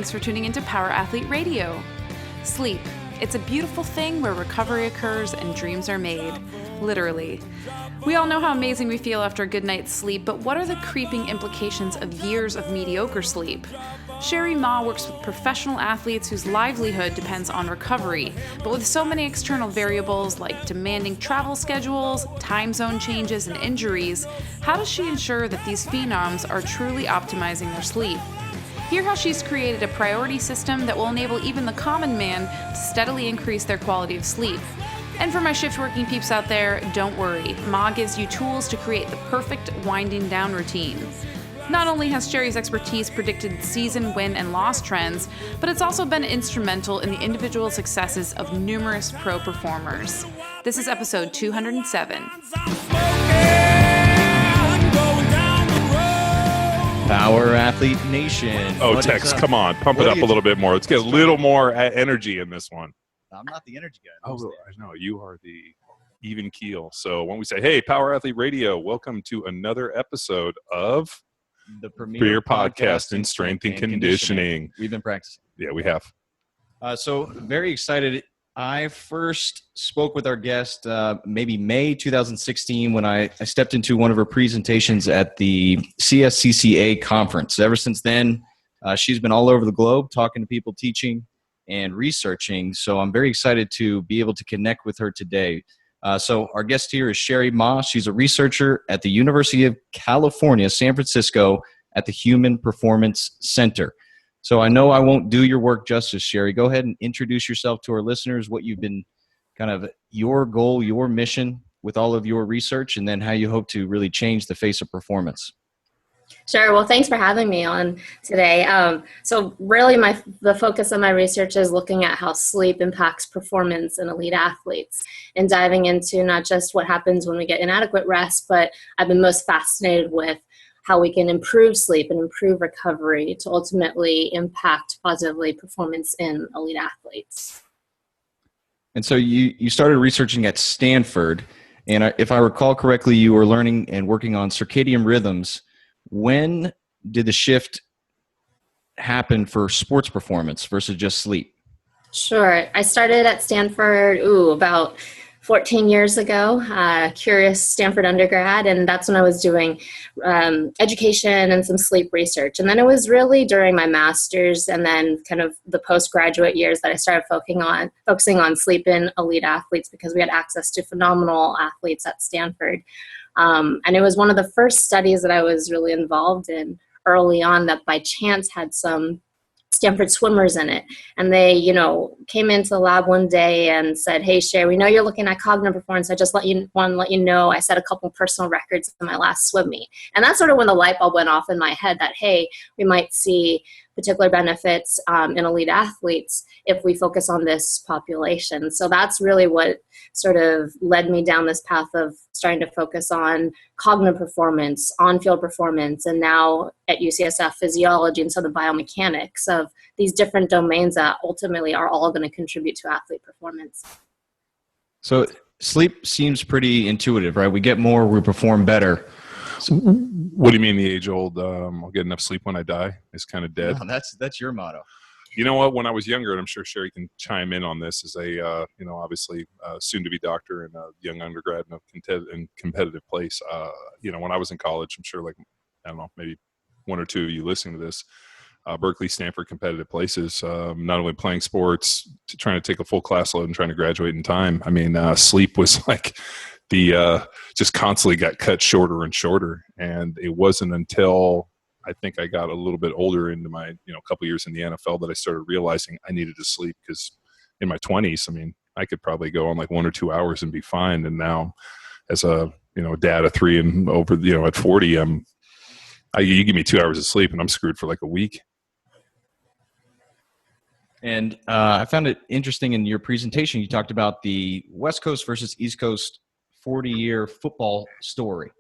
thanks for tuning into Power Athlete Radio. Sleep. It's a beautiful thing where recovery occurs and dreams are made. Literally. We all know how amazing we feel after a good night's sleep, but what are the creeping implications of years of mediocre sleep? Cheri Mah works with professional athletes whose livelihood depends on recovery, but with so many external variables like demanding travel schedules, time zone changes, and injuries, how does she ensure that these phenoms are truly optimizing their sleep? Hear how she's created a priority system that will enable even the common man to steadily increase their quality of sleep. And for my shift-working peeps out there, don't worry, Ma gives you tools to create the perfect winding down routine. Not only has Cheri's expertise predicted season win and loss trends, but it's also been instrumental in the individual successes of numerous pro performers. This is episode 207. Power Athlete Nation. Oh, Tex, come on. Pump it up a little bit more. Let's get a little more energy in this one. I'm not the energy guy. Oh, I know. You are the even keel. So when we say, hey, Power Athlete Radio, welcome to another episode of the premier podcast in strength and conditioning. We've been practicing. Yeah, we have. So very excited. I first spoke with our guest maybe May 2016 when I stepped into one of her presentations at the CSCCA conference. Ever since then, she's been all over the globe talking to people, teaching, and researching. So I'm very excited to be able to connect with her today. So our guest here is Cheri Mah. She's a researcher at the University of California, San Francisco, at the Human Performance Center. So I know I won't do your work justice, Cheri. Go ahead and introduce yourself to our listeners, what you've been kind of your goal, your mission with all of your research, and then how you hope to really change the face of performance. Sure. Well, thanks for having me on today. So really the focus of my research is looking at how sleep impacts performance in elite athletes and diving into not just what happens when we get inadequate rest, but I've been most fascinated with how we can improve sleep and improve recovery to ultimately impact positively performance in elite athletes. And so you started researching at Stanford, and if I recall correctly, you were learning and working on circadian rhythms. When did the shift happen for sports performance versus just sleep? Sure. I started at Stanford, about 14 years ago, curious Stanford undergrad, and that's when I was doing education and some sleep research. And then it was really during my master's and then kind of the postgraduate years that I started focusing on sleep in elite athletes because we had access to phenomenal athletes at Stanford. And it was one of the first studies that I was really involved in early on that by chance had some Stanford swimmers in it. And they, came into the lab one day and said, hey, Cheri, we know you're looking at cognitive performance. I just want to let you know I set a couple personal records in my last swim meet. And that's sort of when the light bulb went off in my head that, hey, we might see particular benefits in elite athletes if we focus on this population. So that's really what sort of led me down this path of starting to focus on cognitive performance, on-field performance, and now at UCSF physiology and so the biomechanics of these different domains that ultimately are all going to contribute to athlete performance. So sleep seems pretty intuitive, right? We get more, we perform better. So, what do you mean the age-old, I'll get enough sleep when I die is kind of dead? No, that's your motto. You know what? When I was younger, and I'm sure Cheri can chime in on this, as a obviously soon-to-be doctor and a young undergrad in a competitive place. When I was in college, I'm sure maybe one or two of you listening to this, Berkeley, Stanford, competitive places. Not only playing sports, trying to take a full class load and trying to graduate in time. I mean, sleep was like just constantly got cut shorter and shorter, and it wasn't until I think I got a little bit older into my, couple years in the NFL that I started realizing I needed to sleep because in my 20s, I mean, I could probably go on like 1 or 2 hours and be fine. And now as a, dad of 3 and over, at 40, you give me 2 hours of sleep and I'm screwed for like a week. And I found it interesting in your presentation, you talked about the West Coast versus East Coast 40-year football story.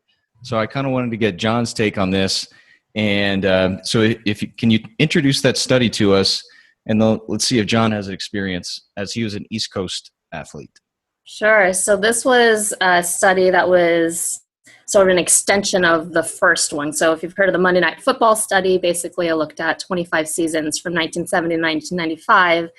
So I kind of wanted to get John's take on this. And so can you introduce that study to us, and let's see if John has an experience as he was an East Coast athlete. Sure. So this was a study that was sort of an extension of the first one. So if you've heard of the Monday Night Football study, basically I looked at 25 seasons from 1970 to 1995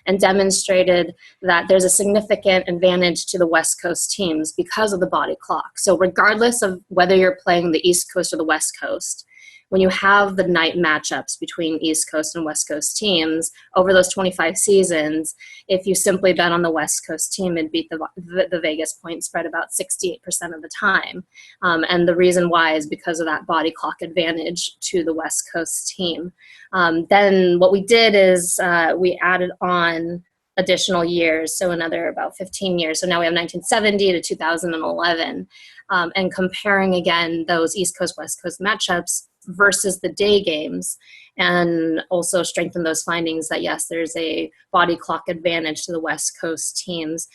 and demonstrated that there's a significant advantage to the West Coast teams because of the body clock. So regardless of whether you're playing the East Coast or the West Coast, when you have the night matchups between East Coast and West Coast teams over those 25 seasons, if you simply bet on the West Coast team, it'd beat the Vegas point spread about 68% of the time. And the reason why is because of that body clock advantage to the West Coast team. Then what we did is we added on additional years, so another about 15 years. So now we have 1970 to 2011. And comparing again those East Coast, West Coast matchups versus the day games, and also strengthen those findings that yes, there's a body clock advantage to the West Coast teams,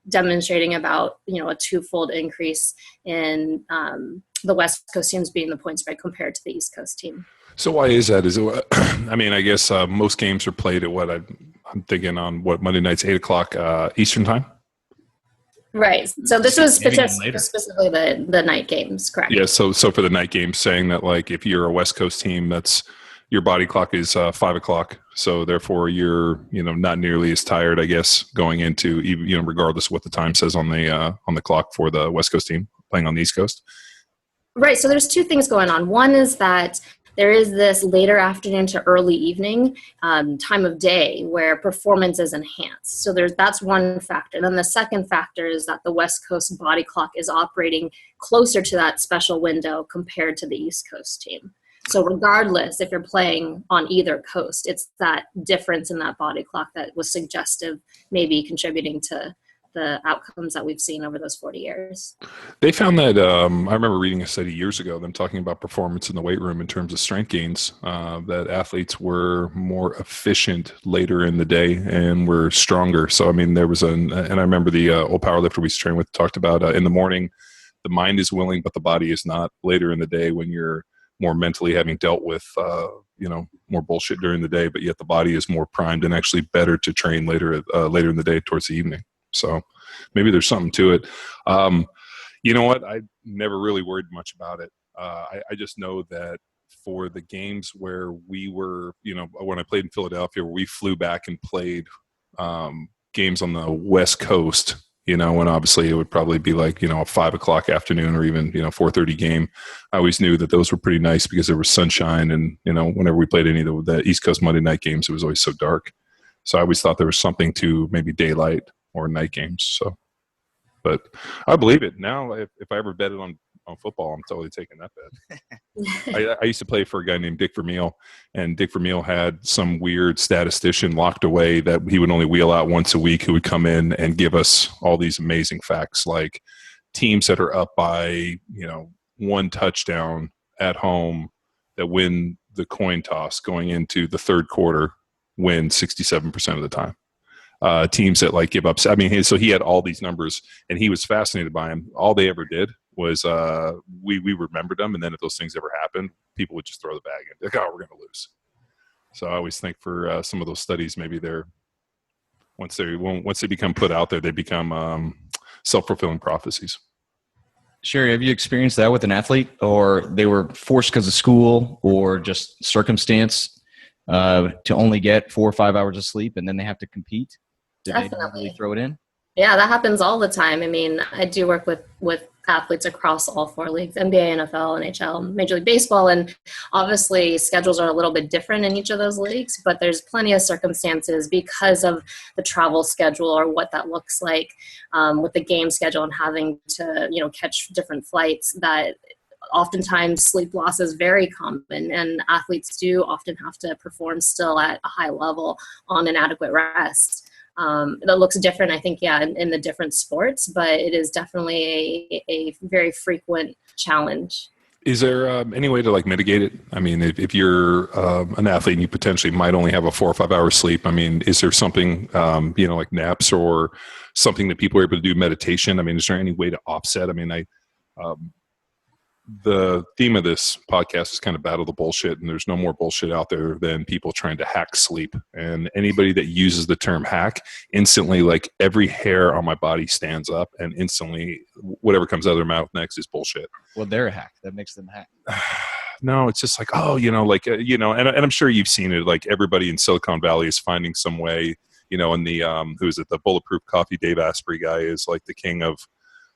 demonstrating about a twofold increase in the West Coast teams beating the point spread compared to the East Coast team. So why is that? Is it? I mean, I guess most games are played at what I'm thinking on Monday nights, 8:00 Eastern time. Right. So this was specifically the night games, correct? Yeah. So for the night games, saying that like if you're a West Coast team, that's your body clock is 5:00. So therefore, you're not nearly as tired, I guess, going into regardless of what the time says on the clock for the West Coast team playing on the East Coast. Right. So there's two things going on. One is that there is this later afternoon to early evening time of day where performance is enhanced. So that's one factor. Then the second factor is that the West Coast body clock is operating closer to that special window compared to the East Coast team. So regardless if you're playing on either coast, it's that difference in that body clock that was suggestive, maybe contributing to the outcomes that we've seen over those 40 years. They found that, I remember reading a study years ago, them talking about performance in the weight room in terms of strength gains, that athletes were more efficient later in the day and were stronger. So, I mean, there was and I remember the old powerlifter we used to train with talked about in the morning, the mind is willing, but the body is not. Later in the day when you're more mentally having dealt with, more bullshit during the day, but yet the body is more primed and actually better to train later in the day towards the evening. So maybe there's something to it. You know what? I never really worried much about it. I just know that for the games where we were, when I played in Philadelphia, where we flew back and played games on the West Coast, when obviously it would probably be like, a 5:00 afternoon or even, 4:30 game. I always knew that those were pretty nice because there was sunshine. And, whenever we played any of the East Coast Monday night games, it was always so dark. So I always thought there was something to maybe daylight or night games. So, but I believe it now. If I ever betted on football, I'm totally taking that bet. I used to play for a guy named Dick Vermeil, and Dick Vermeil had some weird statistician locked away that he would only wheel out once a week, who would come in and give us all these amazing facts, like teams that are up by, one touchdown at home that win the coin toss going into the third quarter win 67% of the time. Teams that like give up. I mean, so he had all these numbers, and he was fascinated by them. All they ever did was we remembered them, and then if those things ever happened, people would just throw the bag in. Like, oh, we're going to lose. So I always think for some of those studies, maybe once they become put out there, they become self-fulfilling prophecies. Cheri, have you experienced that with an athlete, or they were forced because of school or just circumstance to only get 4 or 5 hours of sleep, and then they have to compete? Did Definitely. they really throw it in? Yeah, that happens all the time. I mean, I do work with athletes across all 4 leagues, NBA, NFL, NHL, Major League Baseball, and obviously schedules are a little bit different in each of those leagues, but there's plenty of circumstances because of the travel schedule or what that looks like with the game schedule and having to, catch different flights, that oftentimes sleep loss is very common, and athletes do often have to perform still at a high level on inadequate rest. That looks different, I think, in the different sports, but it is definitely a very frequent challenge. Is there any way to mitigate it? I mean, if you're an athlete and you potentially might only have a 4 or 5 hours sleep, I mean, is there something, like naps or something that people are able to do, meditation? I mean, is there any way to offset? I mean, the theme of this podcast is kind of battle the bullshit, and there's no more bullshit out there than people trying to hack sleep. And anybody that uses the term hack, instantly, like every hair on my body stands up, and instantly whatever comes out of their mouth next is bullshit. Well, they're a hack. That makes them hack. No, it's just like, and I'm sure you've seen it. Like everybody in Silicon Valley is finding some way, and the who's it? The Bulletproof Coffee, Dave Asprey guy is like the king of,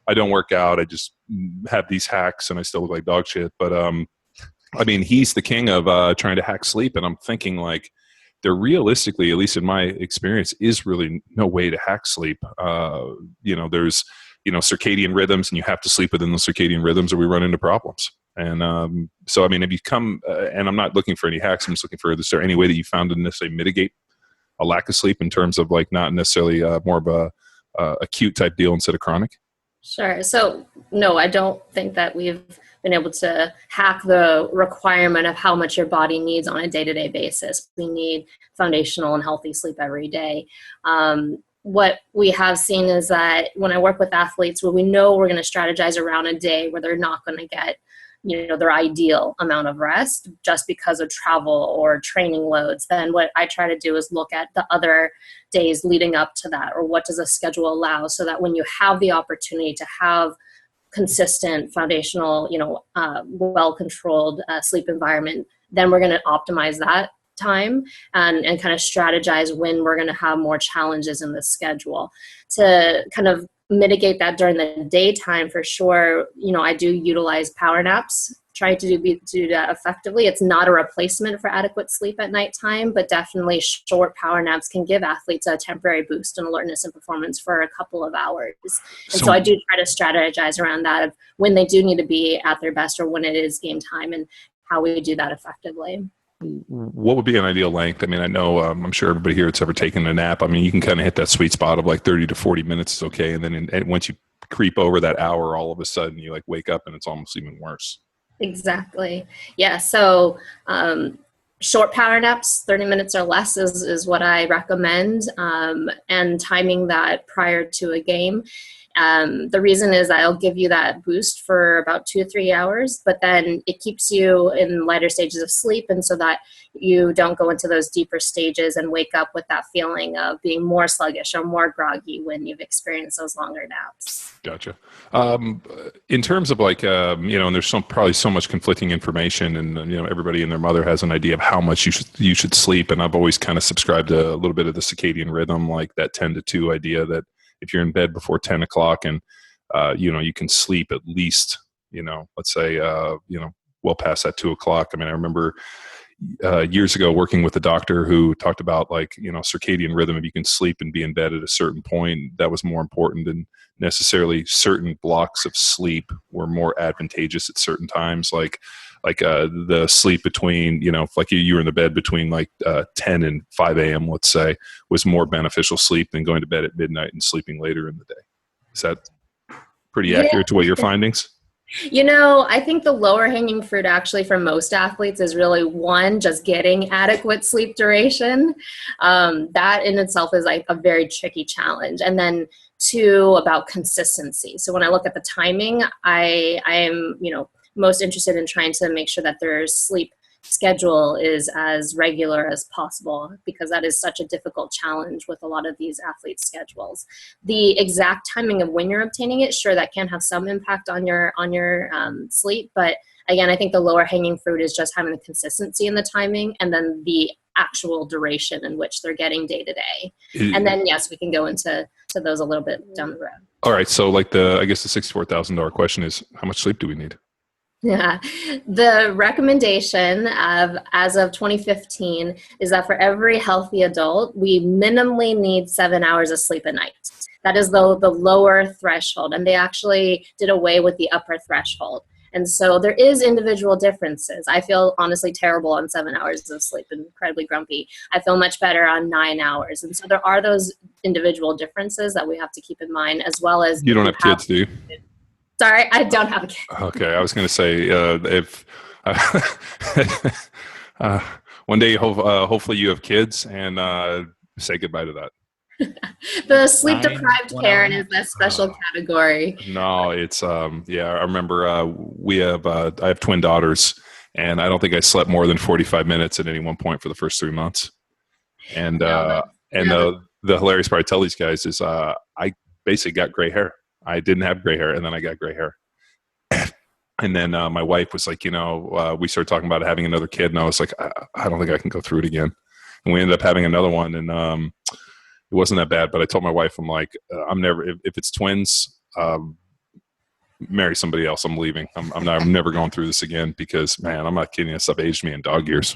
I don't work out, I just have these hacks and I still look like dog shit. But I mean, he's the king of trying to hack sleep. And I'm thinking like, there realistically, at least in my experience, is really no way to hack sleep. There's, circadian rhythms, and you have to sleep within the circadian rhythms or we run into problems. And so, I mean, if you come, and I'm not looking for any hacks, I'm just looking for, is there any way that you found to necessarily mitigate a lack of sleep in terms of like not necessarily more of a acute type deal instead of chronic? Sure. So, no, I don't think that we've been able to hack the requirement of how much your body needs on a day-to-day basis. We need foundational and healthy sleep every day. What we have seen is that when I work with athletes, where we know we're going to strategize around a day where they're not going to get their ideal amount of rest just because of travel or training loads, then what I try to do is look at the other days leading up to that, or what does a schedule allow, so that when you have the opportunity to have consistent, foundational, well-controlled sleep environment, then we're going to optimize that time and kind of strategize when we're going to have more challenges in the schedule. To kind of mitigate that during the daytime, for sure, I do utilize power naps, try to do that effectively. It's not a replacement for adequate sleep at nighttime, but definitely short power naps can give athletes a temporary boost in alertness and performance for a couple of hours. And so I do try to strategize around that, of when they do need to be at their best or when it is game time, and how we do that effectively. What would be an ideal length? I mean, I know, I'm sure everybody here that's ever taken a nap, I mean, you can kind of hit that sweet spot of like 30 to 40 minutes is okay. And then once you creep over that hour, all of a sudden you like wake up and it's almost even worse. Exactly. Yeah. So short power naps, 30 minutes or less is what I recommend, and timing that prior to a game. The reason is that it'll give you that boost for about 2 to 3 hours, but then it keeps you in lighter stages of sleep, and so that you don't go into those deeper stages and wake up with that feeling of being more sluggish or more groggy when you've experienced those longer naps. Gotcha. In terms of like, and there's probably so much conflicting information, and everybody and their mother has an idea of how much you should sleep, and I've always kind of subscribed to a little bit of the circadian rhythm, like that 10 to 2 idea, that if you're in bed before 10 o'clock and, you can sleep at least, let's say, well past that 2 o'clock. I mean, I remember years ago working with a doctor who talked about like, circadian rhythm. If you can sleep and be in bed at a certain point, that was more important than necessarily certain blocks of sleep were more advantageous at certain times. Like the sleep between, like you were in the bed between like 10 and 5 a.m., let's say, was more beneficial sleep than going to bed at midnight and sleeping later in the day. Is that pretty accurate to what your findings? I think the lower hanging fruit actually for most athletes is really, one, just getting adequate sleep duration. That in itself is like a very tricky challenge. And then 2, about consistency. So when I look at the timing, I am, most interested in trying to make sure that their sleep schedule is as regular as possible, because that is such a difficult challenge with a lot of these athletes' schedules. The exact timing of when you're obtaining it, sure, that can have some impact on your sleep, but again, I think the lower hanging fruit is just having the consistency in the timing, and then the actual duration in which they're getting day to day. And then yes, we can go into those a little bit down the road. All right, so like I guess the $64,000 question is, how much sleep do we need? Yeah, the recommendation as of 2015 is that for every healthy adult, we minimally need 7 hours of sleep a night. That is the lower threshold, and they actually did away with the upper threshold. And so there is individual differences. I feel honestly terrible on 7 hours of sleep, incredibly grumpy. I feel much better on 9 hours. And so there are those individual differences that we have to keep in mind, as well as— You don't have kids, do you? Sorry, I don't have a kid. Okay, I was going to say, if one day hopefully you have kids, and say goodbye to that. The sleep 9 deprived 1 hour parent is naps. that special category. No, it's yeah. I remember we have I have twin daughters, and I don't think I slept more than 45 minutes at any one point for the first 3 months. And No, but and yeah, the hilarious part I tell these guys is I basically got gray hair. I didn't have gray hair, and then I got gray hair. And then my wife was like, we started talking about having another kid, and I was like, I don't think I can go through it again. And we ended up having another one, and it wasn't that bad. But I told my wife, I'm like, I'm never, if it's twins, marry somebody else. I'm leaving. I'm never going through this again because, man, I'm not kidding. This stuff aged me in dog years.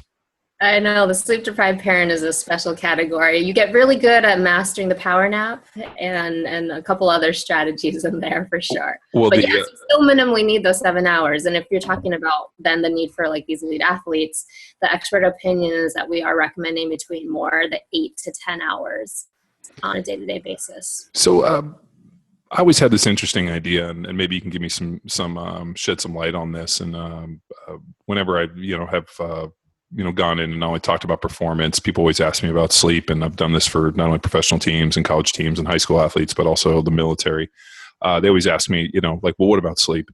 I know the sleep deprived parent is a special category. You get really good at mastering the power nap and a couple other strategies in there for sure. Well, but yes, you still minimally need those 7 hours. And if you're talking about then the need for like these elite athletes, the expert opinion is that we are recommending between more the 8 to 10 hours on a day-to-day basis. So I always had this interesting idea, and maybe you can give me some shed some light on this. And whenever I have gone in and not only talked about performance, people always ask me about sleep, and I've done this for not only professional teams and college teams and high school athletes, but also the military. They always ask me, like, well, what about sleep?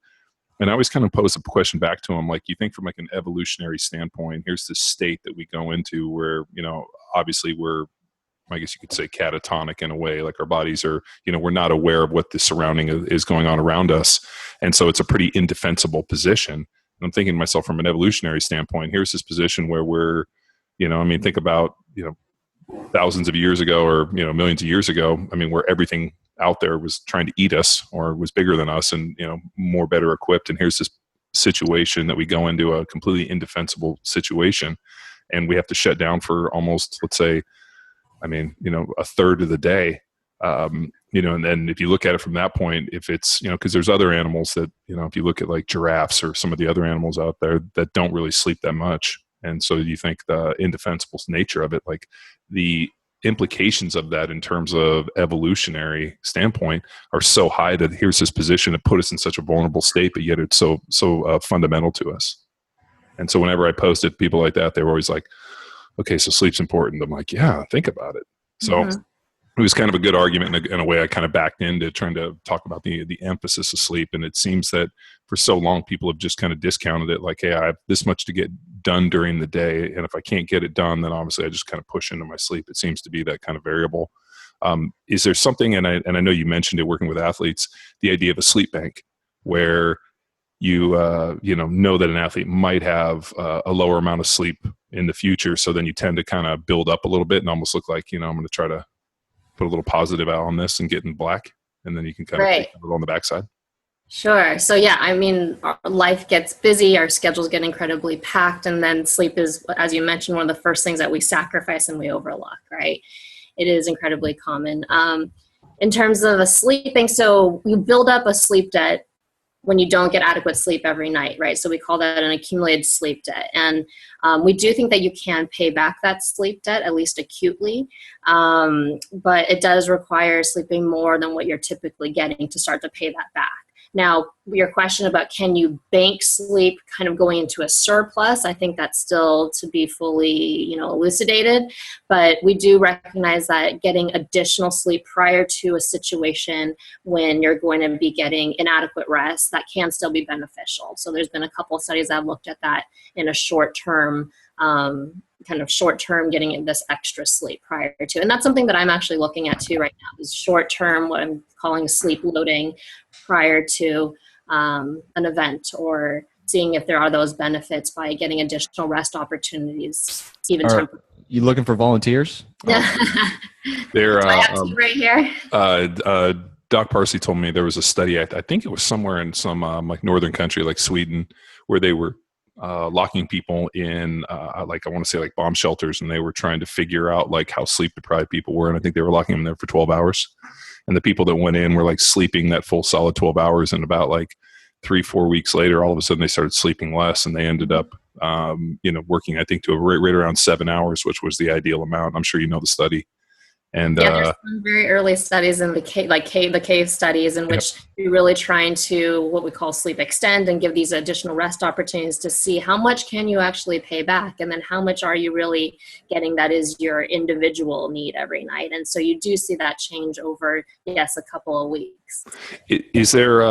And I always kind of pose the question back to them, like, you think from like an evolutionary standpoint, here's this state that we go into where, obviously we're, I guess you could say, catatonic in a way, like our bodies are, we're not aware of what the surrounding is going on around us. And so it's a pretty indefensible position. I'm thinking to myself from an evolutionary standpoint, here's this position where we're, think about, thousands of years ago or, millions of years ago, where everything out there was trying to eat us or was bigger than us and, more better equipped. And here's this situation that we go into a completely indefensible situation and we have to shut down for almost, let's say, a third of the day. And then if you look at it from that point, if it's, because there's other animals that, if you look at like giraffes or some of the other animals out there that don't really sleep that much. And so you think the indefensible nature of it, like the implications of that in terms of evolutionary standpoint are so high that here's this position to put us in such a vulnerable state, but yet it's so fundamental to us. And so whenever I posted people like that, they were always like, okay, so sleep's important. I'm like, yeah, think about it. So it was kind of a good argument in a way. I kind of backed into trying to talk about the emphasis of sleep. And it seems that for so long, people have just kind of discounted it. Like, hey, I have this much to get done during the day. And if I can't get it done, then obviously I just kind of push into my sleep. It seems to be that kind of variable. Is there something, and I know you mentioned it working with athletes, the idea of a sleep bank where you know that an athlete might have a lower amount of sleep in the future. So then you tend to kind of build up a little bit and almost look like, I'm going to try to put a little positive out on this and get in black, and then you can kind of take it on the backside. Sure. So yeah, our life gets busy, our schedules get incredibly packed, and then sleep is, as you mentioned, one of the first things that we sacrifice and we overlook, right? It is incredibly common. In terms of a sleeping, so you build up a sleep debt when you don't get adequate sleep every night, right? So we call that an accumulated sleep debt. And we do think that you can pay back that sleep debt, at least acutely. But it does require sleeping more than what you're typically getting to start to pay that back. Now, your question about can you bank sleep kind of going into a surplus, I think that's still to be fully, elucidated. But we do recognize that getting additional sleep prior to a situation when you're going to be getting inadequate rest, that can still be beneficial. So there's been a couple of studies that have looked at that in a short-term getting this extra sleep prior to. And that's something that I'm actually looking at too right now, is short-term, what I'm calling sleep loading prior to an event, or seeing if there are those benefits by getting additional rest opportunities, even temporarily. You looking for volunteers? There, I have two right here. Doc Parsley told me there was a study, I think it was somewhere in some like northern country like Sweden, where they were locking people in I want to say like bomb shelters, and they were trying to figure out like how sleep deprived people were, and I think they were locking them there for 12 hours. And the people that went in were like sleeping that full solid 12 hours, and about like 3-4 weeks later, all of a sudden they started sleeping less, and they ended up working, I think, to a rate right around 7 hours, which was the ideal amount. I'm sure you know the study. And yeah, there's some very early studies in the cave studies in which you're really trying to what we call sleep extend and give these additional rest opportunities to see how much can you actually pay back, and then how much are you really getting that is your individual need every night. And so you do see that change over, yes, a couple of weeks. is there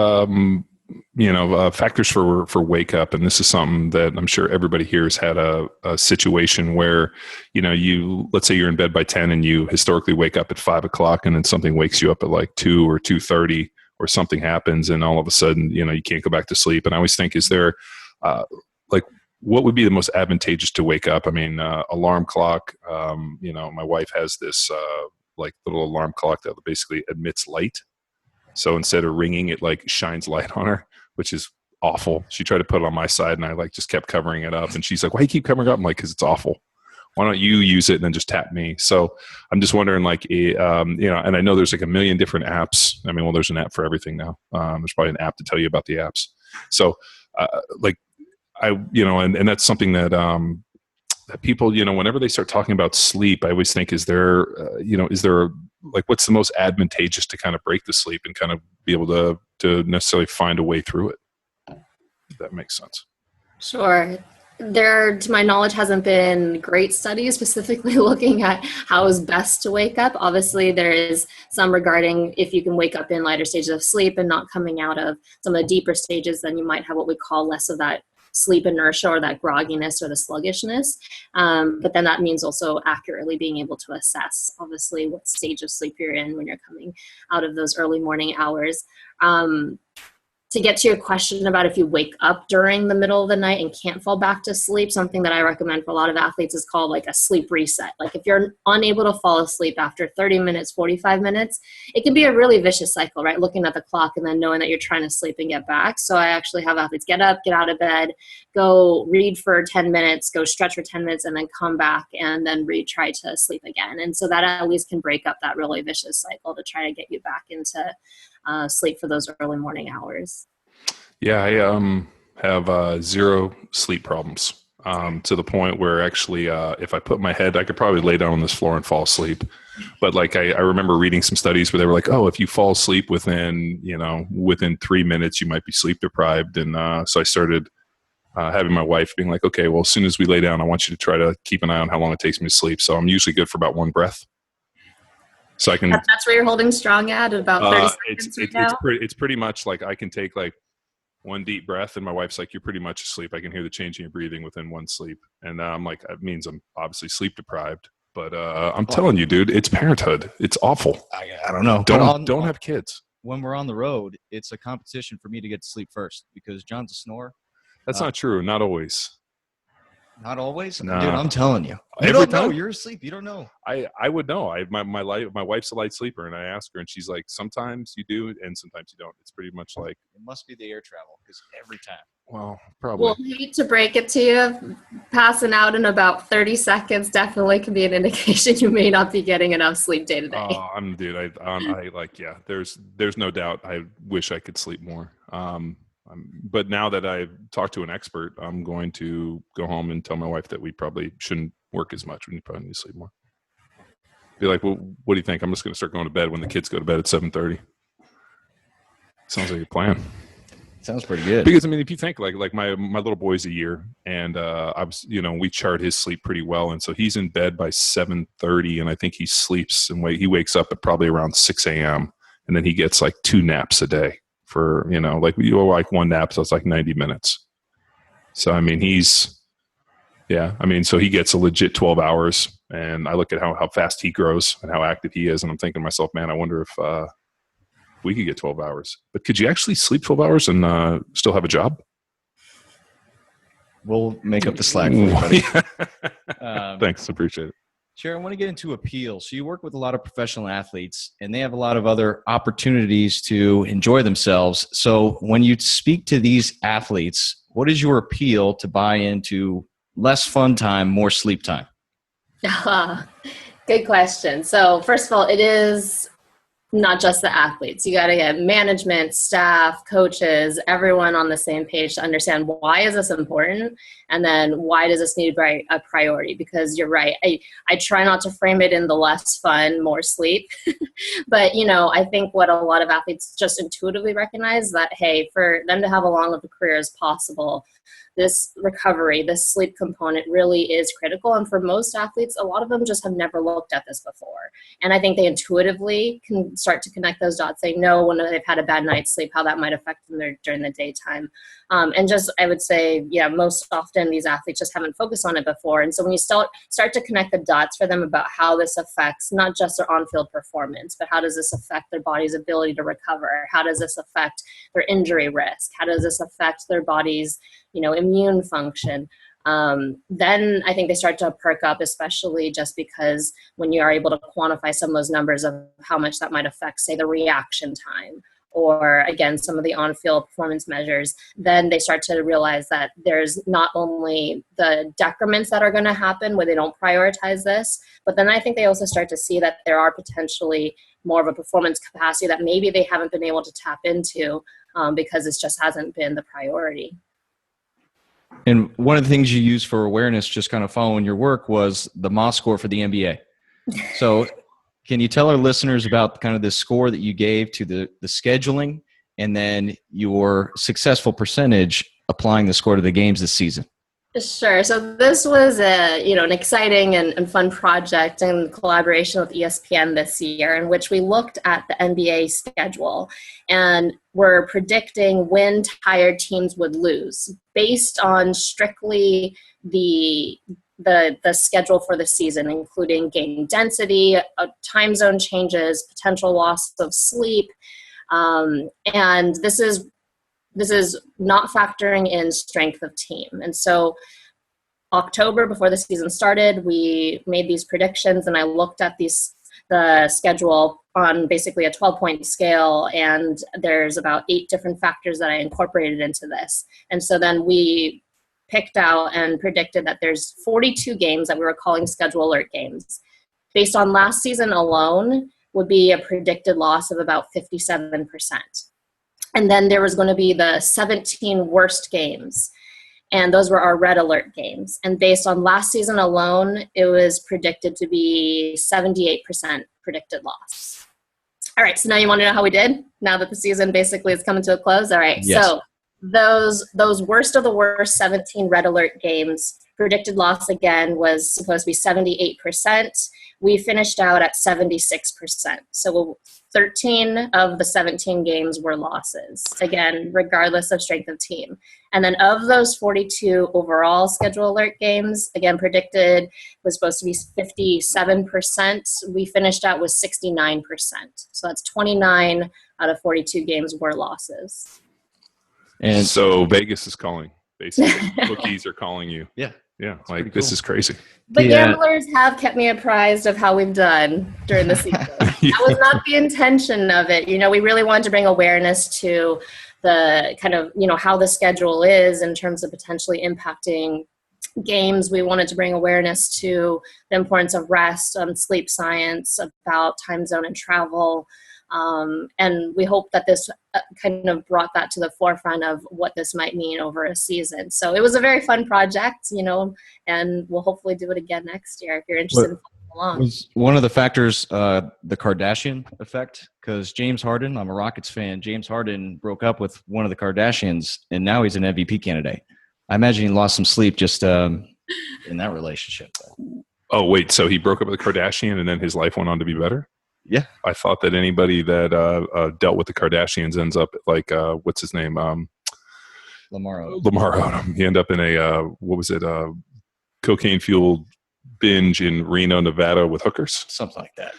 factors for wake up? And this is something that I'm sure everybody here has had a situation where, let's say you're in bed by 10 and you historically wake up at 5 o'clock, and then something wakes you up at like 2 or 2:30, or something happens, and all of a sudden, you can't go back to sleep. And I always think, is there, what would be the most advantageous to wake up? I mean, alarm clock, my wife has this, little alarm clock that basically emits light. So instead of ringing, it like shines light on her, which is awful. She tried to put it on my side, and I just kept covering it up. And she's like, "Why do you keep covering it up?" I'm like, "Because it's awful. Why don't you use it and then just tap me?" So I'm just wondering, and I know there's like a million different apps. I mean, well, there's an app for everything now. There's probably an app to tell you about the apps. So, and that's something that that people, whenever they start talking about sleep, I always think, is there what's the most advantageous to kind of break the sleep and kind of be able to necessarily find a way through it? If that makes sense. Sure. There, to my knowledge, hasn't been great studies specifically looking at how is best to wake up. Obviously, there is some regarding if you can wake up in lighter stages of sleep and not coming out of some of the deeper stages, then you might have what we call less of that sleep inertia or that grogginess or the sluggishness. But then that means also accurately being able to assess, obviously, what stage of sleep you're in when you're coming out of those early morning hours. To get to your question about if you wake up during the middle of the night and can't fall back to sleep, something that I recommend for a lot of athletes is called like a sleep reset. Like if you're unable to fall asleep after 30 minutes, 45 minutes, it can be a really vicious cycle, right? Looking at the clock and then knowing that you're trying to sleep and get back. So I actually have athletes get up, get out of bed, go read for 10 minutes, go stretch for 10 minutes, and then come back and then try to sleep again. And so that at least can break up that really vicious cycle to try to get you back into sleep for those early morning hours. Yeah, I have zero sleep problems to the point where actually if I put my head, I could probably lay down on this floor and fall asleep. But like I remember reading some studies where they were like, oh, if you fall asleep within 3 minutes, you might be sleep deprived. And so I started having my wife being like, okay, well, as soon as we lay down, I want you to try to keep an eye on how long it takes me to sleep. So I'm usually good for about one breath. So I can. That's where you're holding strong at about 30 seconds. It's pretty much like I can take like one deep breath, and my wife's like, "You're pretty much asleep. I can hear the change in your breathing within one sleep." And I'm like, that means I'm obviously sleep deprived. But I'm telling you, dude, it's parenthood. It's awful. I don't know. Don't have kids. When we're on the road, it's a competition for me to get to sleep first because John's a snorer. That's not true. Not always. Not always? Nah. Dude, I'm telling you. You don't know. You're asleep. You don't know. I would know. My wife's a light sleeper, and I ask her, and she's like, sometimes you do, and sometimes you don't. It's pretty much like. It must be the air travel, because every time. Well, probably. Well, hate to break it to you, passing out in about 30 seconds definitely can be an indication you may not be getting enough sleep day to day. There's no doubt. I wish I could sleep more. But now that I've talked to an expert, I'm going to go home and tell my wife that we probably shouldn't work as much. We probably need to sleep more. Be like, well, what do you think? I'm just going to start going to bed when the kids go to bed at 7:30. Sounds like a plan. Sounds pretty good. Because I mean, if you think like my little boy's a year, and we chart his sleep pretty well, and so he's in bed by 7:30, and I think he sleeps and he wakes up at probably around 6 a.m. and then he gets like 2 naps a day. For one nap, so it's like 90 minutes. So I mean, so he gets a legit 12 hours, and I look at how fast he grows and how active he is, and I'm thinking to myself, man, I wonder if we could get 12 hours. But could you actually sleep 12 hours and still have a job? We'll make up the slack for you, buddy. Thanks, appreciate it. Cheri, I want to get into appeal. So you work with a lot of professional athletes, and they have a lot of other opportunities to enjoy themselves. So when you speak to these athletes, what is your appeal to buy into less fun time, more sleep time? Good question. So first of all, it is not just the athletes. You got to get management, staff, coaches, everyone on the same page to understand why is this important, and then why does this need a priority? Because you're right. I try not to frame it in the less fun, more sleep. But, I think what a lot of athletes just intuitively recognize that, hey, for them to have a long of a career as possible, this recovery, this sleep component really is critical. And for most athletes, a lot of them just have never looked at this before. And I think they intuitively can start to connect those dots. They know when they've had a bad night's sleep, how that might affect them during the daytime. And just, I would say, most often these athletes just haven't focused on it before. And so when you start to connect the dots for them about how this affects not just their on-field performance, but how does this affect their body's ability to recover? How does this affect their injury risk? How does this affect their body's immune function? Then I think they start to perk up, especially just because when you are able to quantify some of those numbers of how much that might affect, say, the reaction time, or again, some of the on-field performance measures, then they start to realize that there's not only the decrements that are going to happen where they don't prioritize this, but then I think they also start to see that there are potentially more of a performance capacity that maybe they haven't been able to tap into because it just hasn't been the priority. And one of the things you used for awareness, just kind of following your work, was the Mah score for the NBA. So can you tell our listeners about kind of the score that you gave to the scheduling, and then your successful percentage applying the score to the games this season? Sure. So this was an exciting and fun project in collaboration with ESPN this year, in which we looked at the NBA schedule and were predicting when tired teams would lose based on strictly the schedule for the season, including game density, time zone changes, potential loss of sleep, and this is not factoring in strength of team. And so October, before the season started, we made these predictions, and I looked at the schedule on basically a 12-point scale, and there's about 8 different factors that I incorporated into this. And so then we picked out and predicted that there's 42 games that we were calling schedule alert games. Based on last season alone, would be a predicted loss of about 57%. And then there was going to be the 17 worst games, and those were our red alert games. And based on last season alone, it was predicted to be 78% predicted loss. All right, so now you want to know how we did, now that the season basically is coming to a close? All right, yes. So those worst of the worst 17 red alert games, predicted loss again was supposed to be 78%. We finished out at 76%. So 13 of the 17 games were losses, again, regardless of strength of team. And then of those 42 overall schedule alert games, again, predicted was supposed to be 57%. We finished out with 69%. So that's 29 out of 42 games were losses. And so Vegas is calling, basically. Bookies are calling you. Yeah. Yeah, like this is crazy. The gamblers have kept me apprised of how we've done during the season. That was not the intention of it. We really wanted to bring awareness to the kind of, how the schedule is in terms of potentially impacting games. We wanted to bring awareness to the importance of rest, sleep science, about time zone and travel. And we hope that this kind of brought that to the forefront of what this might mean over a season. So it was a very fun project, and we'll hopefully do it again next year if you're interested in following along. Was one of the factors the Kardashian effect? Because James Harden, I'm a Rockets fan, James Harden broke up with one of the Kardashians, and now he's an MVP candidate. I imagine he lost some sleep just in that relationship. Oh, wait, so he broke up with a Kardashian and then his life went on to be better? Yeah. I thought that anybody that dealt with the Kardashians ends up like, what's his name? Lamar Odom. He ended up in a, cocaine-fueled binge in Reno, Nevada with hookers? Something like that.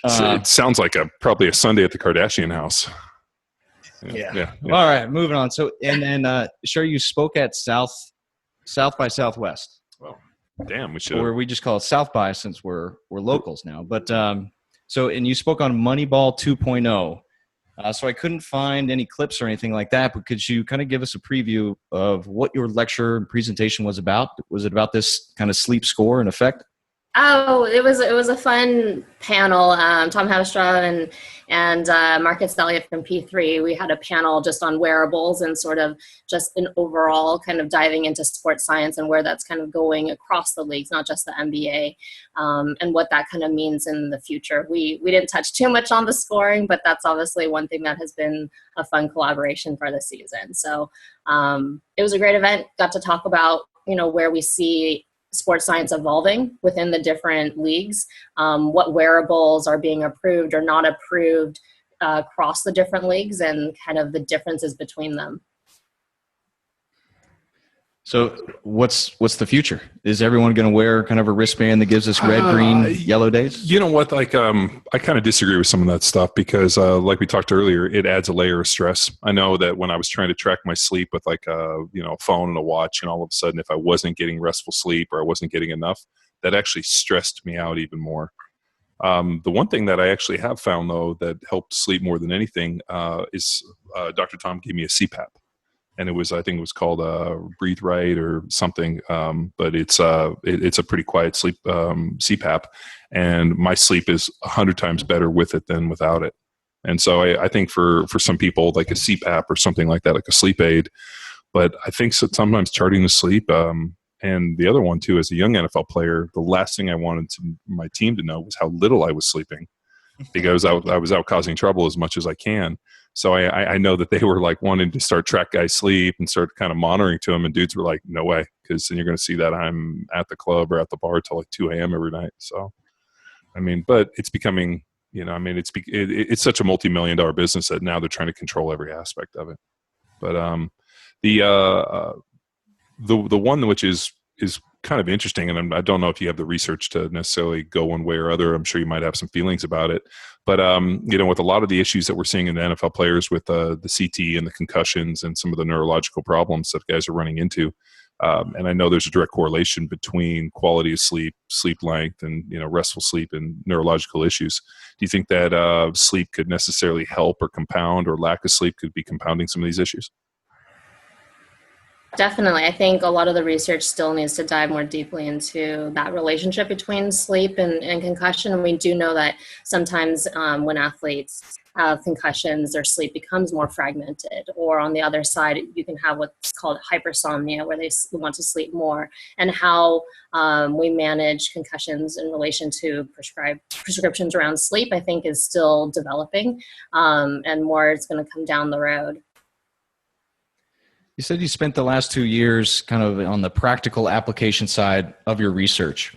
So it sounds like probably a Sunday at the Kardashian house. Yeah. All right, moving on. So, and then, sure, you spoke at South by Southwest. Well, damn, we should. Or we just call it South by since we're locals now. But so, and you spoke on Moneyball 2.0. So I couldn't find any clips or anything like that, but could you kind of give us a preview of what your lecture and presentation was about? Was it about this kind of sleep score and effect? Oh, it was a fun panel. Tom Havstra and Marcus Elliott from P3. We had a panel just on wearables and sort of just an overall kind of diving into sports science and where that's kind of going across the leagues, not just the NBA, and what that kind of means in the future. We didn't touch too much on the scoring, but that's obviously one thing that has been a fun collaboration for the season. So it was a great event. Got to talk about where we see sports science evolving within the different leagues, what wearables are being approved or not approved across the different leagues, and kind of the differences between them. So what's the future? Is everyone going to wear kind of a wristband that gives us red, green, yellow days? You know what? Like, I kind of disagree with some of that stuff because, like we talked earlier, it adds a layer of stress. I know that when I was trying to track my sleep with like a phone and a watch, and all of a sudden, if I wasn't getting restful sleep or I wasn't getting enough, that actually stressed me out even more. The one thing that I actually have found though that helped sleep more than anything is Dr. Tom gave me a CPAP. And I think it was called Breathe Right or something, but it's a pretty quiet sleep CPAP, and my sleep is 100 times better with it than without it. And so I think for some people, like a CPAP or something like that, like a sleep aid, but I think sometimes charting the sleep, and the other one too, as a young NFL player, the last thing I wanted my team to know was how little I was sleeping, because I was out causing trouble as much as I can. So I know that they were like wanting to start track guys' sleep and start kind of monitoring to them, and dudes were like, no way, because then you're going to see that I'm at the club or at the bar till like 2 a.m. every night. So, I mean, but it's becoming, it's such a multi-million-dollar business that now they're trying to control every aspect of it. But the one which is kind of interesting, and I don't know if you have the research to necessarily go one way or other. I'm sure you might have some feelings about it. But, with a lot of the issues that we're seeing in the NFL players with the CT and the concussions and some of the neurological problems that guys are running into, and I know there's a direct correlation between quality of sleep, sleep length, and restful sleep and neurological issues. Do you think that sleep could necessarily help or compound, or lack of sleep could be compounding some of these issues? Definitely. I think a lot of the research still needs to dive more deeply into that relationship between sleep and concussion. And we do know that sometimes when athletes have concussions, their sleep becomes more fragmented. Or on the other side, you can have what's called hypersomnia, where they want to sleep more. And how we manage concussions in relation to prescriptions around sleep, I think, is still developing, and more is going to come down the road. You said you spent the last 2 years kind of on the practical application side of your research.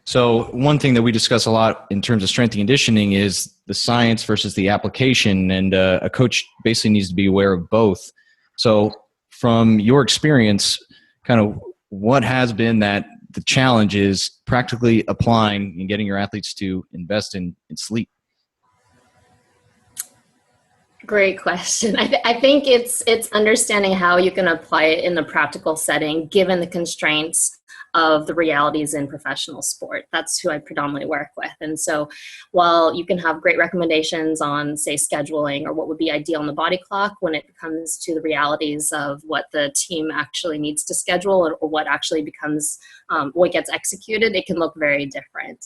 So one thing that we discuss a lot in terms of strength and conditioning is the science versus the application, and a coach basically needs to be aware of both. So from your experience, kind of what has been that the challenge is practically applying and getting your athletes to invest in sleep? Great question. I think it's understanding how you can apply it in the practical setting, given the constraints of the realities in professional sport. That's who I predominantly work with. And so while you can have great recommendations on, say, scheduling or what would be ideal on the body clock, when it comes to the realities of what the team actually needs to schedule, or what actually becomes, what gets executed, it can look very different.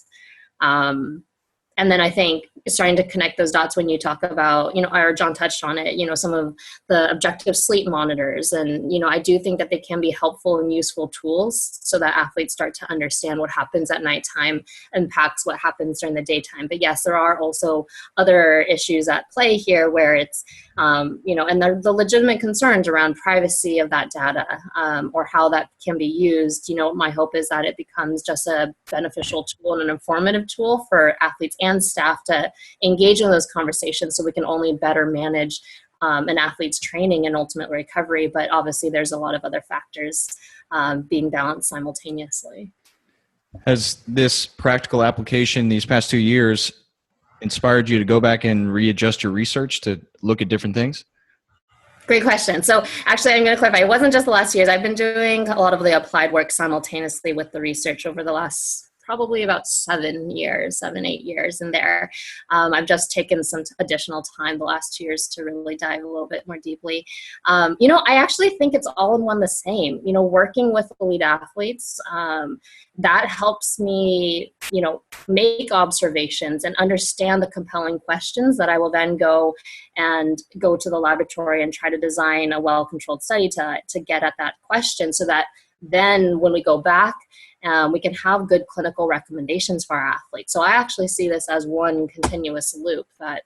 And then I think starting to connect those dots when you talk about, or John touched on it, some of the objective sleep monitors. And, I do think that they can be helpful and useful tools so that athletes start to understand what happens at nighttime impacts what happens during the daytime. But yes, there are also other issues at play here where it's, and the legitimate concerns around privacy of that data, or how that can be used. My hope is that it becomes just a beneficial tool and an informative tool for athletes and staff to engage in those conversations, so we can only better manage an athlete's training and ultimate recovery. But obviously there's a lot of other factors being balanced simultaneously. Has this practical application these past 2 years inspired you to go back and readjust your research to look at different things? Great question. So actually, I'm going to clarify. It wasn't just the last years. I've been doing a lot of the applied work simultaneously with the research over the last probably about 8 years in there. I've just taken some additional time the last 2 years to really dive a little bit more deeply. I actually think it's all in one the same. Working with elite athletes, that helps me, make observations and understand the compelling questions that I will then go to the laboratory and try to design a well-controlled study to get at that question, so that then when we go back, we can have good clinical recommendations for our athletes. So I actually see this as one continuous loop, that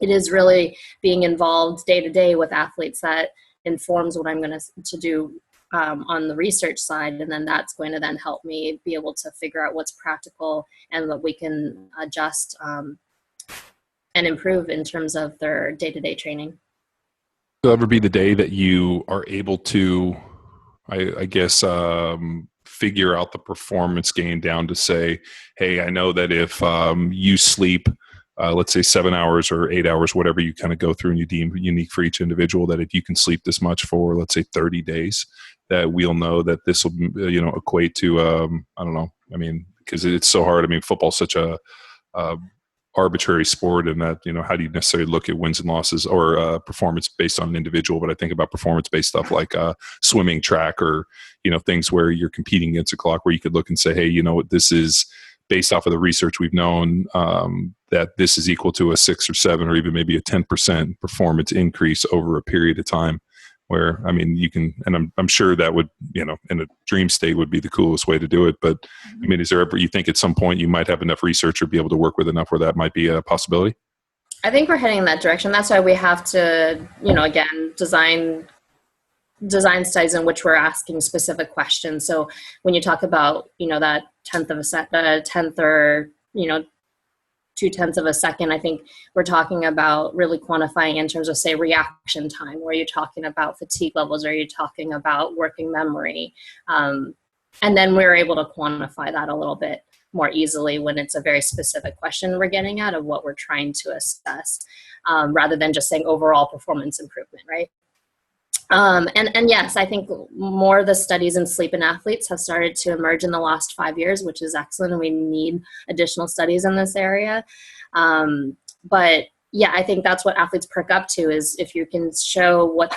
it is really being involved day to day with athletes that informs what I'm going to do on the research side. And then that's going to then help me be able to figure out what's practical and what we can adjust and improve in terms of their day-to-day training. Will ever be the day that you are able to, I guess, figure out the performance gain down to say, hey, I know that if you sleep, let's say 7 hours or 8 hours, whatever you kind of go through and you deem unique for each individual, that if you can sleep this much for, let's say 30 days, that we'll know that this will, equate to, I don't know. I mean, because it's so hard. I mean, football's such a arbitrary sport, and that, how do you necessarily look at wins and losses or performance based on an individual? But I think about performance-based stuff like swimming, track, or things where you're competing against a clock, where you could look and say, hey, this is based off of the research we've known that this is equal to a 6 or 7 or even maybe a 10% performance increase over a period of time. Where, I mean, you can, and I'm sure that would, in a dream state would be the coolest way to do it. But I mean, is there ever, you think at some point you might have enough research or be able to work with enough where that might be a possibility? I think we're heading in that direction. That's why we have to, again, design studies in which we're asking specific questions. So when you talk about, that tenth or, 0.2 of a second, I think we're talking about really quantifying in terms of, say, reaction time, where you're talking about fatigue levels, or you're talking about working memory. And then we're able to quantify that a little bit more easily when it's a very specific question we're getting at of what we're trying to assess, rather than just saying overall performance improvement, right? And yes, I think more of the studies in sleep in athletes have started to emerge in the last 5 years, which is excellent, and we need additional studies in this area. But yeah, I think that's what athletes perk up to, is if you can show what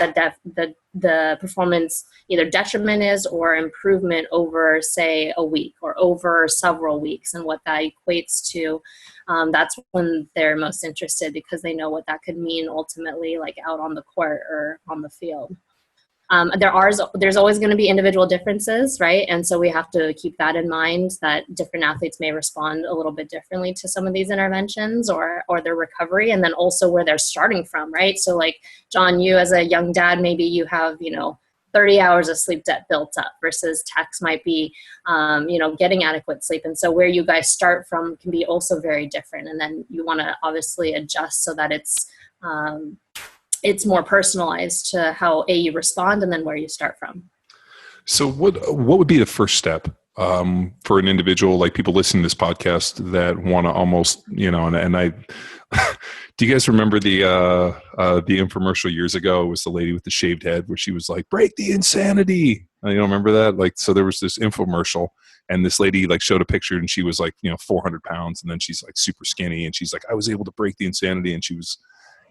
the performance either detriment is or improvement over, say, a week or over several weeks, and what that equates to. That's when they're most interested, because they know what that could mean ultimately, like out on the court or on the field. There's always going to be individual differences, right? And so we have to keep that in mind, that different athletes may respond a little bit differently to some of these interventions or their recovery, and then also where they're starting from, right? So like, John, you as a young dad, maybe you have, 30 hours of sleep debt built up, versus Tex might be, getting adequate sleep. And so where you guys start from can be also very different. And then you want to obviously adjust so that it's more personalized to how you respond, and then where you start from. So what would be the first step for an individual, like people listening to this podcast, that want to almost, and I, do you guys remember the infomercial years ago? It was the lady with the shaved head where she was like, break the insanity. You don't remember that? Like, so there was this infomercial, and this lady like showed a picture, and she was like, 400 pounds. And then she's like super skinny, and she's like, I was able to break the insanity. And she was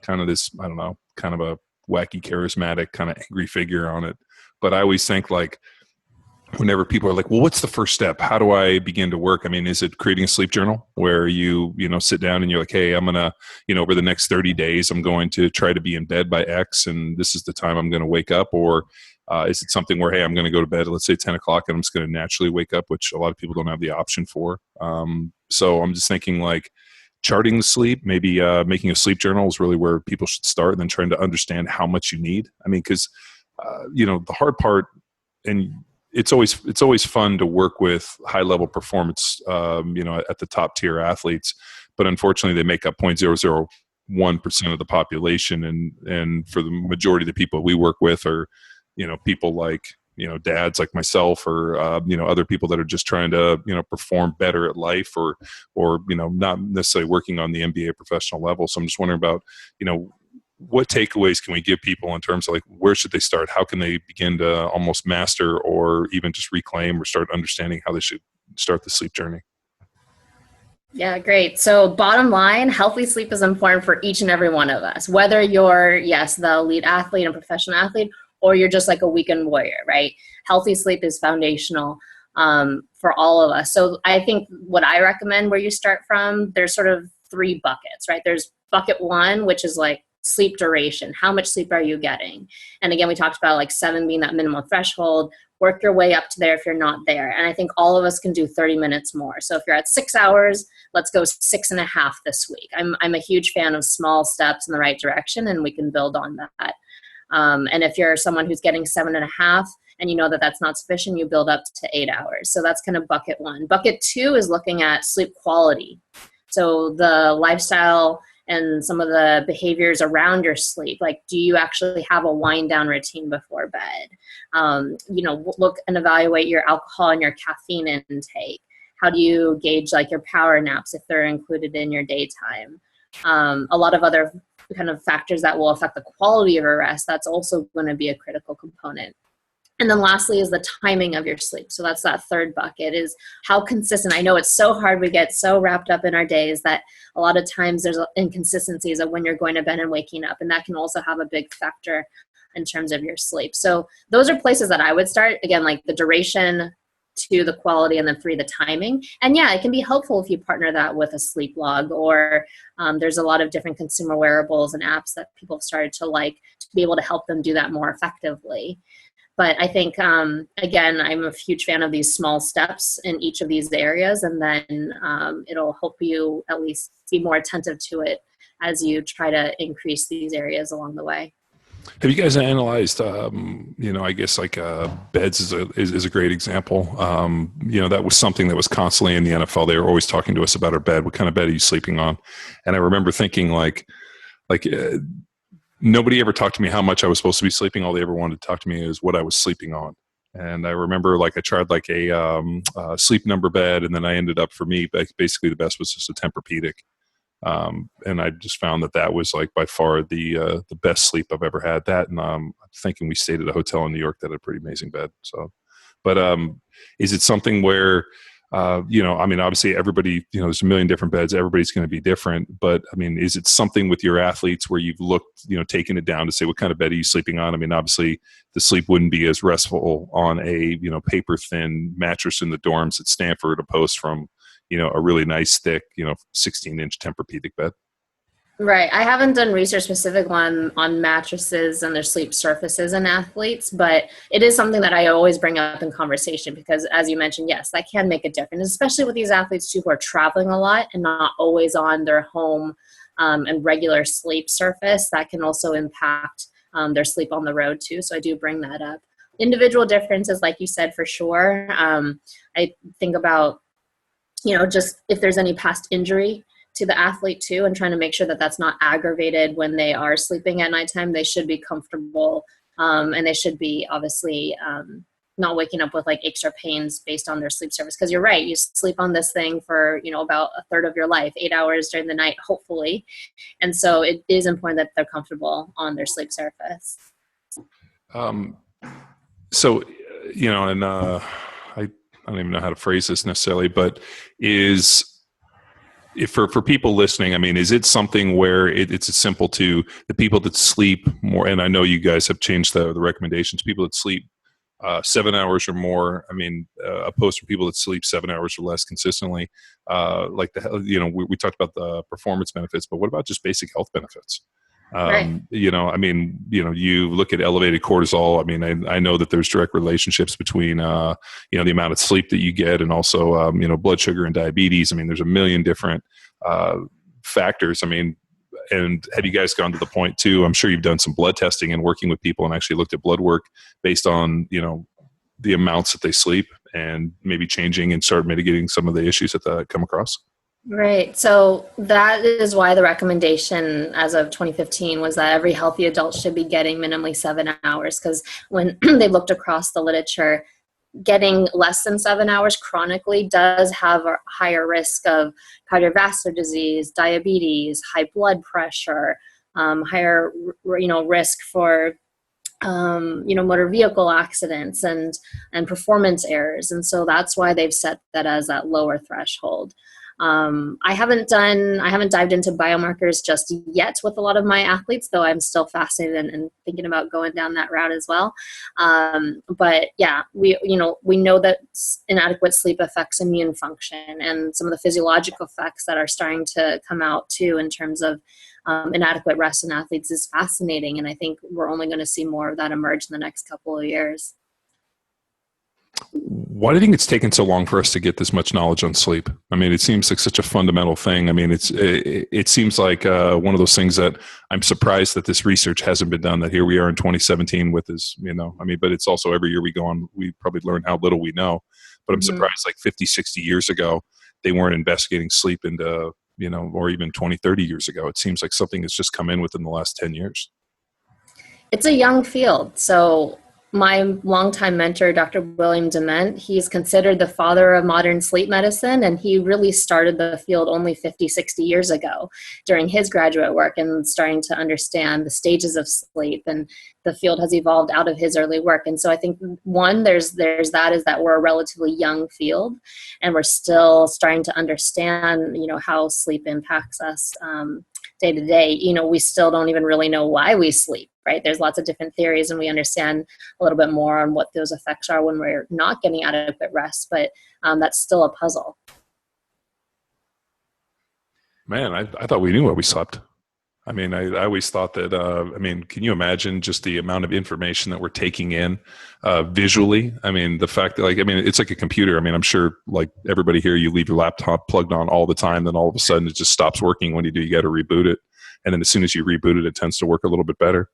kind of this, I don't know, kind of a wacky, charismatic, kind of angry figure on it. But I always think, like, whenever people are like, well, what's the first step? How do I begin to work? I mean, is it creating a sleep journal where you sit down and you're like, hey, I'm going to, over the next 30 days, I'm going to try to be in bed by X, and this is the time I'm going to wake up? Or is it something where, hey, I'm going to go to bed, let's say 10 o'clock, and I'm just going to naturally wake up, which a lot of people don't have the option for. So I'm just thinking, like, charting the sleep, maybe making a sleep journal is really where people should start, and then trying to understand how much you need. I mean, because, the hard part, and it's always fun to work with high level performance, at the top tier athletes, but unfortunately they make up 0.001% of the population. And for the majority of the people we work with are, people like, dads like myself, or, other people that are just trying to, perform better at life, or, not necessarily working on the NBA professional level. So I'm just wondering about, what takeaways can we give people in terms of, like, where should they start? How can they begin to almost master, or even just reclaim, or start understanding how they should start the sleep journey? Yeah, great. So bottom line, healthy sleep is important for each and every one of us, whether you're, yes, the elite athlete and professional athlete, or you're just like a weekend warrior, right? Healthy sleep is foundational for all of us. So I think what I recommend where you start from, there's sort of three buckets, right? There's bucket one, which is like sleep duration. How much sleep are you getting? And again, we talked about like 7 being that minimum threshold. Work your way up to there if you're not there. And I think all of us can do 30 minutes more. So if you're at 6 hours, let's go 6.5 this week. I'm a huge fan of small steps in the right direction, and we can build on that. And if you're someone who's getting 7.5 and you know that that's not sufficient, you build up to 8 hours. So that's kind of bucket one. Bucket two is looking at sleep quality. So the lifestyle and some of the behaviors around your sleep, like do you actually have a wind down routine before bed? Look and evaluate your alcohol and your caffeine intake. How do you gauge like your power naps if they're included in your daytime? A lot of other kind of factors that will affect the quality of your rest, that's also going to be a critical component. And then lastly is the timing of your sleep. So that's that third bucket, is how consistent. I know it's so hard. We get so wrapped up in our days that a lot of times there's inconsistencies of when you're going to bed and waking up. And that can also have a big factor in terms of your sleep. So those are places that I would start. Again, like the duration, 2, the quality, and then 3, the timing. And yeah, it can be helpful if you partner that with a sleep log, or there's a lot of different consumer wearables and apps that people have started to like to be able to help them do that more effectively. But I think, again, I'm a huge fan of these small steps in each of these areas, and then it'll help you at least be more attentive to it as you try to increase these areas along the way. Have you guys analyzed, I guess like beds is a great example. That was something that was constantly in the NFL. They were always talking to us about our bed. What kind of bed are you sleeping on? And I remember thinking nobody ever talked to me how much I was supposed to be sleeping. All they ever wanted to talk to me is what I was sleeping on. And I remember I tried a sleep number bed, and then I ended up, for me, basically the best was just a Tempur-Pedic. And I just found that was like by far the best sleep I've ever had. That, and I'm thinking we stayed at a hotel in New York that had a pretty amazing bed. So, but is it something where obviously everybody, there's a million different beds. Everybody's going to be different. But I mean, is it something with your athletes where you've looked, taken it down to say, what kind of bed are you sleeping on? I mean, obviously the sleep wouldn't be as restful on a, paper thin mattress in the dorms at Stanford, opposed from, a really nice thick, 16-inch Tempur-Pedic bed. Right. I haven't done research specific on mattresses and their sleep surfaces in athletes, but it is something that I always bring up in conversation because, as you mentioned, yes, that can make a difference, especially with these athletes too who are traveling a lot and not always on their home and regular sleep surface. That can also impact their sleep on the road too. So I do bring that up. Individual differences, like you said, for sure. I think about, just if there's any past injury to the athlete too, and trying to make sure that that's not aggravated when they are sleeping at nighttime. They should be comfortable, and they should be obviously not waking up with like aches or pains based on their sleep service. Because you're right, you sleep on this thing for about a third of your life, 8 hours during the night, hopefully, and so it is important that they're comfortable on their sleep surface. I don't even know how to phrase this necessarily, but if for people listening, I mean, is it something where it's as simple to the people that sleep more, and I know you guys have changed the recommendations, people that sleep 7 hours or more, I mean, opposed to people that sleep 7 hours or less consistently, we talked about the performance benefits, but what about just basic health benefits? Right. You look at elevated cortisol. I mean, I know that there's direct relationships between, the amount of sleep that you get and also, blood sugar and diabetes. I mean, there's a million different factors. I mean, and have you guys gone to the point too? I'm sure you've done some blood testing and working with people and actually looked at blood work based on, the amounts that they sleep and maybe changing and start mitigating some of the issues that come across. Right. So that is why the recommendation as of 2015 was that every healthy adult should be getting minimally 7 hours. Because when they looked across the literature, getting less than 7 hours chronically does have a higher risk of cardiovascular disease, diabetes, high blood pressure, higher, risk for motor vehicle accidents and performance errors. And so that's why they've set that as that lower threshold. I haven't dived into biomarkers just yet with a lot of my athletes, though I'm still fascinated and thinking about going down that route as well. But yeah, we know that inadequate sleep affects immune function, and some of the physiological effects that are starting to come out too in terms of inadequate rest in athletes is fascinating. And I think we're only going to see more of that emerge in the next couple of years. Why do you think it's taken so long for us to get this much knowledge on sleep? I mean, it seems like such a fundamental thing. I mean, it seems like one of those things that I'm surprised that this research hasn't been done, that here we are in 2017 with this, but it's also every year we go on, we probably learn how little we know. But I'm surprised like 50, 60 years ago, they weren't investigating sleep into, or even 20, 30 years ago. It seems like something has just come in within the last 10 years. It's a young field. So my longtime mentor, Dr. William Dement, he's considered the father of modern sleep medicine, and he really started the field only 50, 60 years ago during his graduate work and starting to understand the stages of sleep, and the field has evolved out of his early work. And so I think one, there's that, is that we're a relatively young field, and we're still starting to understand, how sleep impacts us day to day. We still don't even really know why we sleep, right? There's lots of different theories, and we understand a little bit more on what those effects are when we're not getting adequate rest, but that's still a puzzle. Man, I thought we knew why we slept. I mean, I always thought that, can you imagine just the amount of information that we're taking in visually? I mean, the fact that, it's like a computer. I mean, I'm sure like everybody here, you leave your laptop plugged on all the time, then all of a sudden it just stops working. When you do, you got to reboot it. And then as soon as you reboot it, it tends to work a little bit better.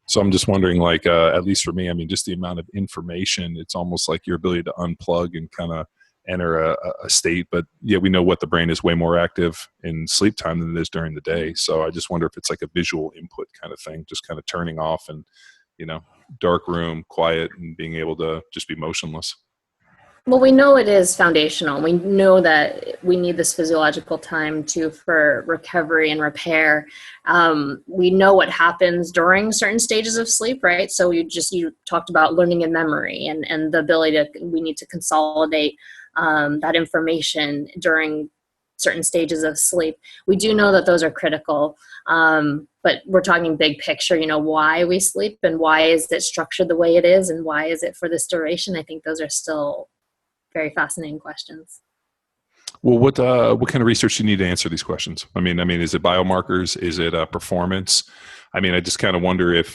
So I'm just wondering, at least for me, just the amount of information, it's almost like your ability to unplug and kind of enter a state. But yeah, we know what the brain is way more active in sleep time than it is during the day. So I just wonder if it's like a visual input kind of thing, just kind of turning off and, dark room, quiet, and being able to just be motionless. Well, we know it is foundational. We know that we need this physiological time for recovery and repair. We know what happens during certain stages of sleep, right? So you talked about learning and memory and the ability we need to consolidate that information during certain stages of sleep. We do know that those are critical, but we're talking big picture, why we sleep and why is it structured the way it is and why is it for this duration? I think those are still very fascinating questions. Well, what kind of research do you need to answer these questions? I mean, is it biomarkers? Is it performance? I mean, I just kind of wonder if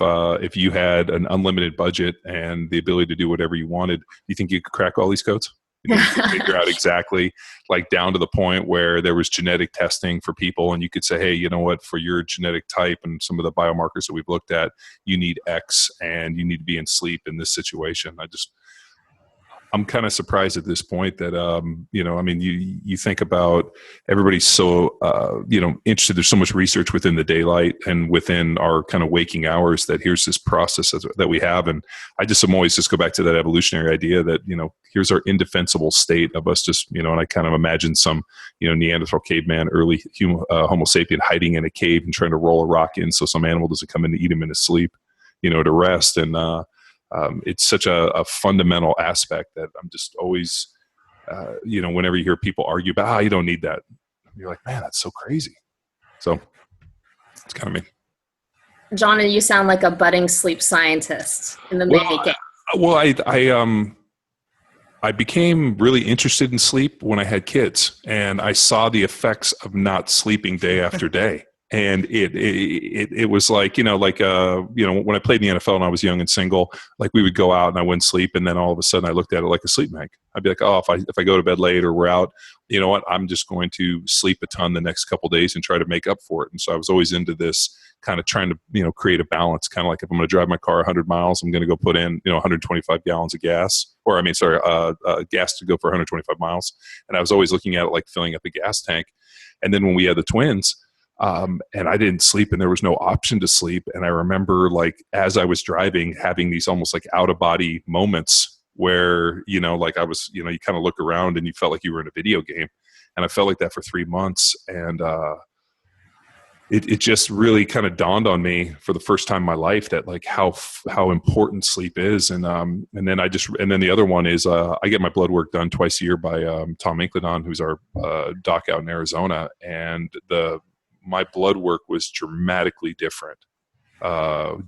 you had an unlimited budget and the ability to do whatever you wanted, do you think you could crack all these codes? You could figure out exactly, like down to the point where there was genetic testing for people, and you could say, hey, you know what, for your genetic type and some of the biomarkers that we've looked at, you need X, and you need to be in sleep in this situation. I'm kind of surprised at this point that, you think about everybody's so, interested. There's so much research within the daylight and within our kind of waking hours that here's this process that we have. And I'm always just go back to that evolutionary idea that, here's our indefensible state of us just, and I kind of imagine some, Neanderthal caveman, early Homo sapien hiding in a cave and trying to roll a rock in so some animal doesn't come in to eat him in his sleep, to rest. And, it's such a fundamental aspect that I'm just always, whenever you hear people argue about, you don't need that, you're like, man, that's so crazy. So it's kind of me. John, you sound like a budding sleep scientist in the making. I became really interested in sleep when I had kids, and I saw the effects of not sleeping day after day. And it was like, when I played in the NFL and I was young and single, like we would go out and I wouldn't sleep. And then all of a sudden I looked at it like a sleep bank. I'd be like, oh, if I go to bed late or we're out, you know what, I'm just going to sleep a ton the next couple of days and try to make up for it. And so I was always into this kind of trying to, create a balance, kind of like if I'm going to drive my car 100 miles, I'm going to go put in, 125 gallons of gas, gas to go for 125 miles. And I was always looking at it like filling up a gas tank. And then when we had the twins, and I didn't sleep and there was no option to sleep. And I remember as I was driving, having these almost like out of body moments where, I was, you kind of look around and you felt like you were in a video game. And I felt like that for 3 months. And, it just really kind of dawned on me for the first time in my life that like how important sleep is. And then the other one is I get my blood work done twice a year by Tom Incledon, who's our doc out in Arizona, and my blood work was dramatically different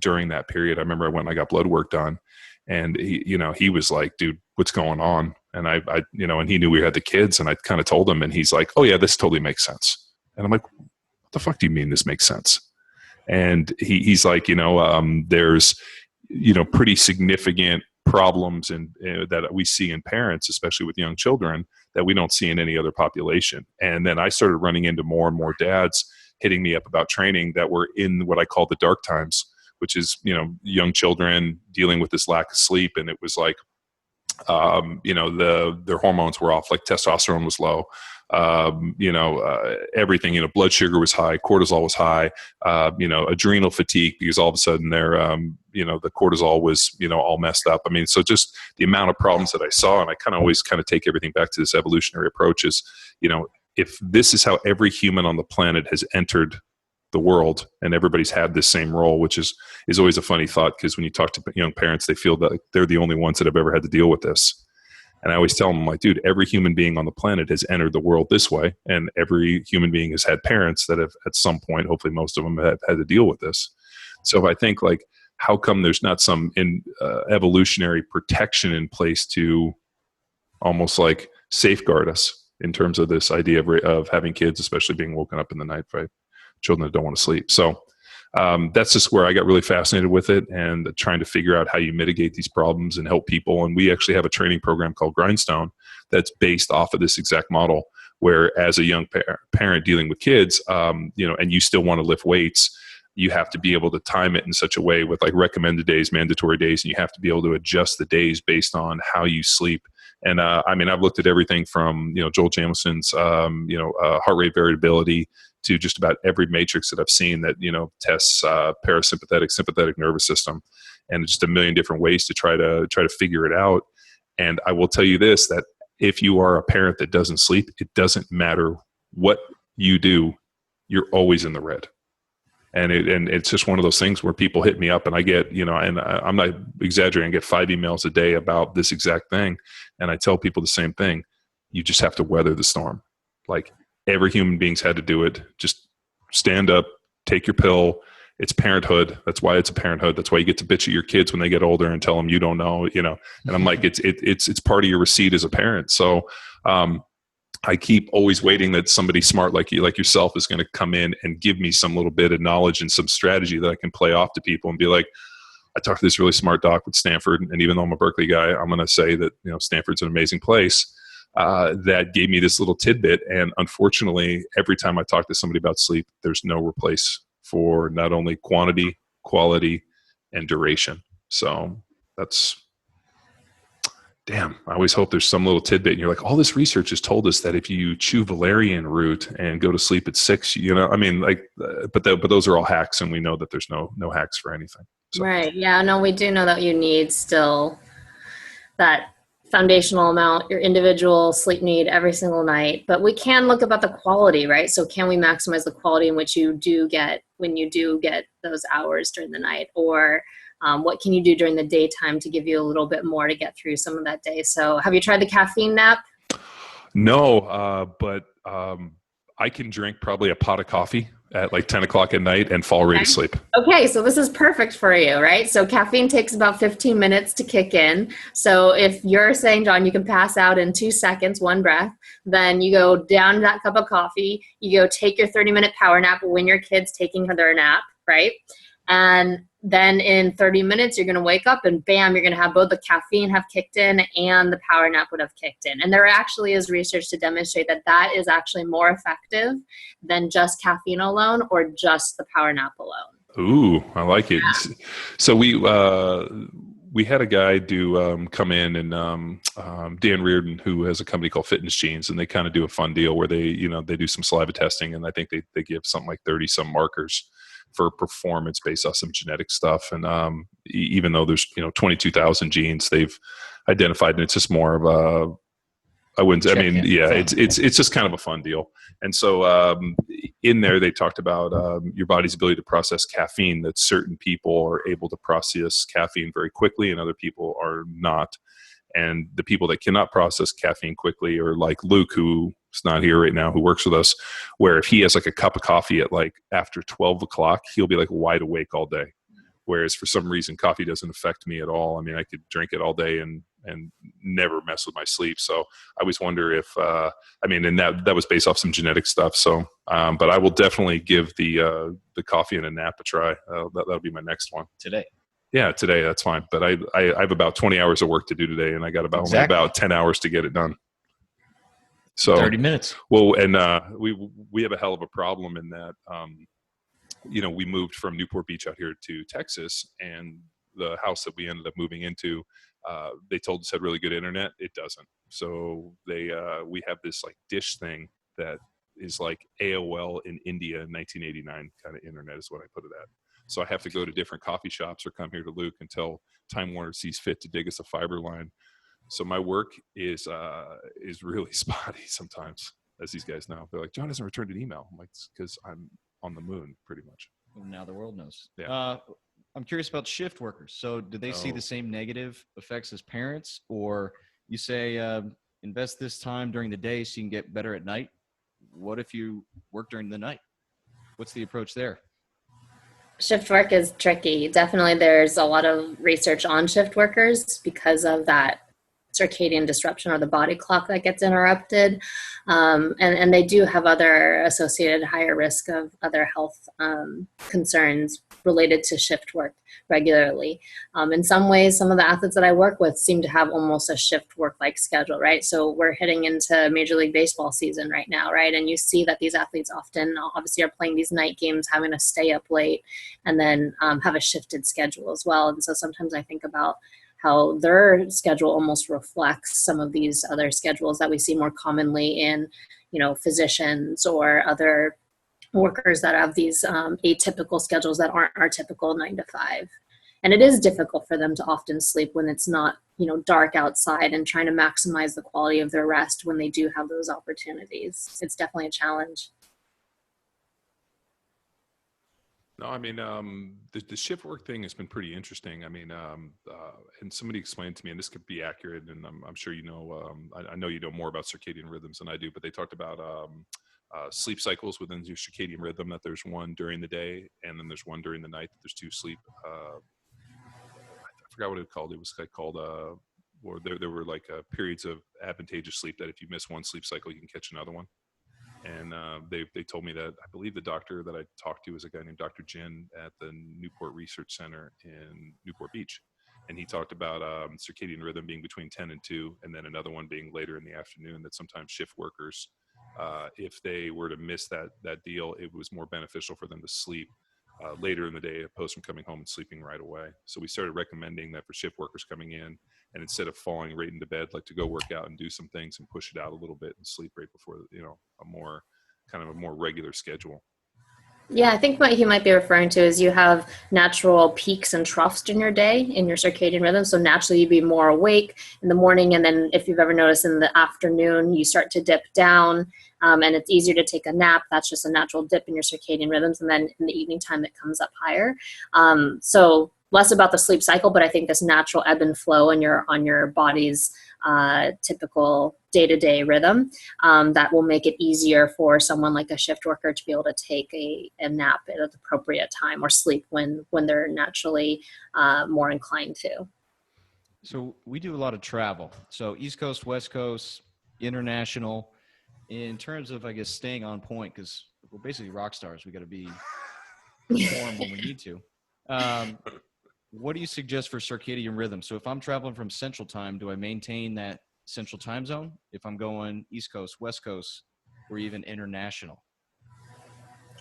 during that period. I remember I went and I got blood work done, and he was like, dude, what's going on? And I and he knew we had the kids, and I kind of told him, and he's like, oh yeah, this totally makes sense. And I'm like, what the fuck do you mean this makes sense? And he's like, there's, pretty significant problems that we see in parents, especially with young children, that we don't see in any other population. And then I started running into more and more dads hitting me up about training that were in what I call the dark times, which is, young children dealing with this lack of sleep. And it was like, their hormones were off, like testosterone was low, everything, blood sugar was high, cortisol was high, adrenal fatigue, because all of a sudden the cortisol was, all messed up. I mean, so just the amount of problems that I saw, and I always take everything back to this evolutionary approach is, if this is how every human on the planet has entered the world and everybody's had this same role, which is always a funny thought, because when you talk to young parents, they feel that they're the only ones that have ever had to deal with this. And I always tell them, like, dude, every human being on the planet has entered the world this way, and every human being has had parents that have at some point, hopefully most of them, have had to deal with this. So if I think, like, how come there's not some evolutionary protection in place to almost like safeguard us in terms of this idea of having kids, especially being woken up in the night by children that don't want to sleep. So that's just where I got really fascinated with it, and trying to figure out how you mitigate these problems and help people. And we actually have a training program called Grindstone that's based off of this exact model, where as a young parent dealing with kids, and you still want to lift weights, you have to be able to time it in such a way with like recommended days, mandatory days, and you have to be able to adjust the days based on how you sleep. And I've looked at everything from Joel Jamieson's heart rate variability to just about every matrix that I've seen that tests parasympathetic, sympathetic nervous system, and just a million different ways to try to figure it out. And I will tell you this, that if you are a parent that doesn't sleep, it doesn't matter what you do, you're always in the red. And it's just one of those things where people hit me up, and I get, and I'm not exaggerating, I get 5 emails a day about this exact thing. And I tell people the same thing. You just have to weather the storm. Like, every human being's had to do it. Just stand up, take your pill. It's parenthood. That's why it's a parenthood. That's why you get to bitch at your kids when they get older and tell them you don't know, and I'm like, it's part of your receipt as a parent. So, I keep always waiting that somebody smart like you, like yourself, is going to come in and give me some little bit of knowledge and some strategy that I can play off to people and be like, I talked to this really smart doc with Stanford, and even though I'm a Berkeley guy, I'm going to say that Stanford's an amazing place. That gave me this little tidbit, and unfortunately, every time I talk to somebody about sleep, there's no replace for not only quantity, quality, and duration. So that's. Damn, I always hope there's some little tidbit and you're like, all this research has told us that if you chew valerian root and go to sleep at 6, but those are all hacks, and we know that there's no hacks for anything. So. Right. Yeah, no, we do know that you need still that foundational amount, your individual sleep need every single night, but we can look about the quality, right? So can we maximize the quality in which you do get when you do get those hours during the night, or what can you do during the daytime to give you a little bit more to get through some of that day? So have you tried the caffeine nap? No, but I can drink probably a pot of coffee at like 10 o'clock at night and fall right to sleep. Okay, so this is perfect for you, right? So caffeine takes about 15 minutes to kick in. So if you're saying, John, you can pass out in 2 seconds, one breath, then you go down that cup of coffee, you go take your 30-minute power nap when your kid's taking their nap, right? And then in 30 minutes, you're going to wake up and bam, you're going to have both the caffeine have kicked in and the power nap would have kicked in. And there actually is research to demonstrate that that is actually more effective than just caffeine alone or just the power nap alone. Ooh, I like it. Yeah. So we had a guy come in, and Dan Reardon, who has a company called Fitness Genes, and they kind of do a fun deal where they do some saliva testing, and I think they give something like 30 some markers for performance based on some genetic stuff. And even though there's 22,000 genes they've identified, and it's just more of it's just kind of a fun deal. And so in there, they talked about your body's ability to process caffeine, that certain people are able to process caffeine very quickly and other people are not. And the people that cannot process caffeine quickly are like Luke, who's not here right now, who works with us, where if he has like a cup of coffee at like after 12 o'clock, he'll be like wide awake all day. Whereas for some reason, coffee doesn't affect me at all. I mean, I could drink it all day and never mess with my sleep. So I always wonder if, and that was based off some genetic stuff. So, but I will definitely give the coffee and a nap a try. That'll be my next one. Today. Yeah, today, that's fine. But I have about 20 hours of work to do today, and I got only about 10 hours to get it done. So 30 minutes. Well, and we have a hell of a problem in that, we moved from Newport Beach out here to Texas, and the house that we ended up moving into, they told us had really good internet. It doesn't. So we have this like dish thing that is like AOL in India in 1989 kind of internet is what I put it at. So I have to go to different coffee shops or come here to Luke until Time Warner sees fit to dig us a fiber line. So my work is really spotty sometimes, as these guys know. They're like, John hasn't returned an email. I'm like, it's because I'm on the moon, pretty much. Well, now the world knows. Yeah. I'm curious about shift workers. So do they see the same negative effects as parents? Or you say, invest this time during the day so you can get better at night? What if you work during the night? What's the approach there? Shift work is tricky. Definitely there's a lot of research on shift workers because of that circadian disruption or the body clock that gets interrupted. And they do have other associated higher risk of other health concerns related to shift work regularly. In some ways, some of the athletes that I work with seem to have almost a shift work-like schedule, right? So we're hitting into Major League Baseball season right now, right? And you see that these athletes often obviously are playing these night games, having to stay up late, and then have a shifted schedule as well. And so sometimes I think about how their schedule almost reflects some of these other schedules that we see more commonly in, physicians or other workers that have these atypical schedules that aren't our typical 9 to 5. And it is difficult for them to often sleep when it's not, dark outside, and trying to maximize the quality of their rest when they do have those opportunities. It's definitely a challenge. No, I mean, the shift work thing has been pretty interesting. I mean, and somebody explained to me, and this could be accurate, and I'm sure I know you know more about circadian rhythms than I do, but they talked about sleep cycles within your circadian rhythm, that there's one during the day, and then there's one during the night, that there's two sleep. I forgot what it was called. It was called, or there were like periods of advantageous sleep that if you miss one sleep cycle, you can catch another one. And they told me that, I believe the doctor that I talked to was a guy named Dr. Jin at the Newport Research Center in Newport Beach. And he talked about circadian rhythm being between 10 and 2, and then another one being later in the afternoon, that sometimes shift workers, if they were to miss that deal, it was more beneficial for them to sleep later in the day opposed from coming home and sleeping right away. So we started recommending that for shift workers coming in, and instead of falling right into bed, like to go work out and do some things and push it out a little bit and sleep right before, a more regular schedule. Yeah, I think what he might be referring to is you have natural peaks and troughs in your day, in your circadian rhythm. So naturally you'd be more awake in the morning. And then if you've ever noticed in the afternoon, you start to dip down and it's easier to take a nap. That's just a natural dip in your circadian rhythms. And then in the evening time, it comes up higher. So less about the sleep cycle, but I think this natural ebb and flow on your body's typical day-to-day rhythm that will make it easier for someone like a shift worker to be able to take a nap at an appropriate time, or sleep when they're naturally more inclined to. So we do a lot of travel. So East Coast, West Coast, international. In terms of, I guess, staying on point, because we're basically rock stars. We got to be informed when we need to. What do you suggest for circadian rhythm? So if I'm traveling from Central Time, do I maintain that Central Time zone? If I'm going East Coast, West Coast, or even international?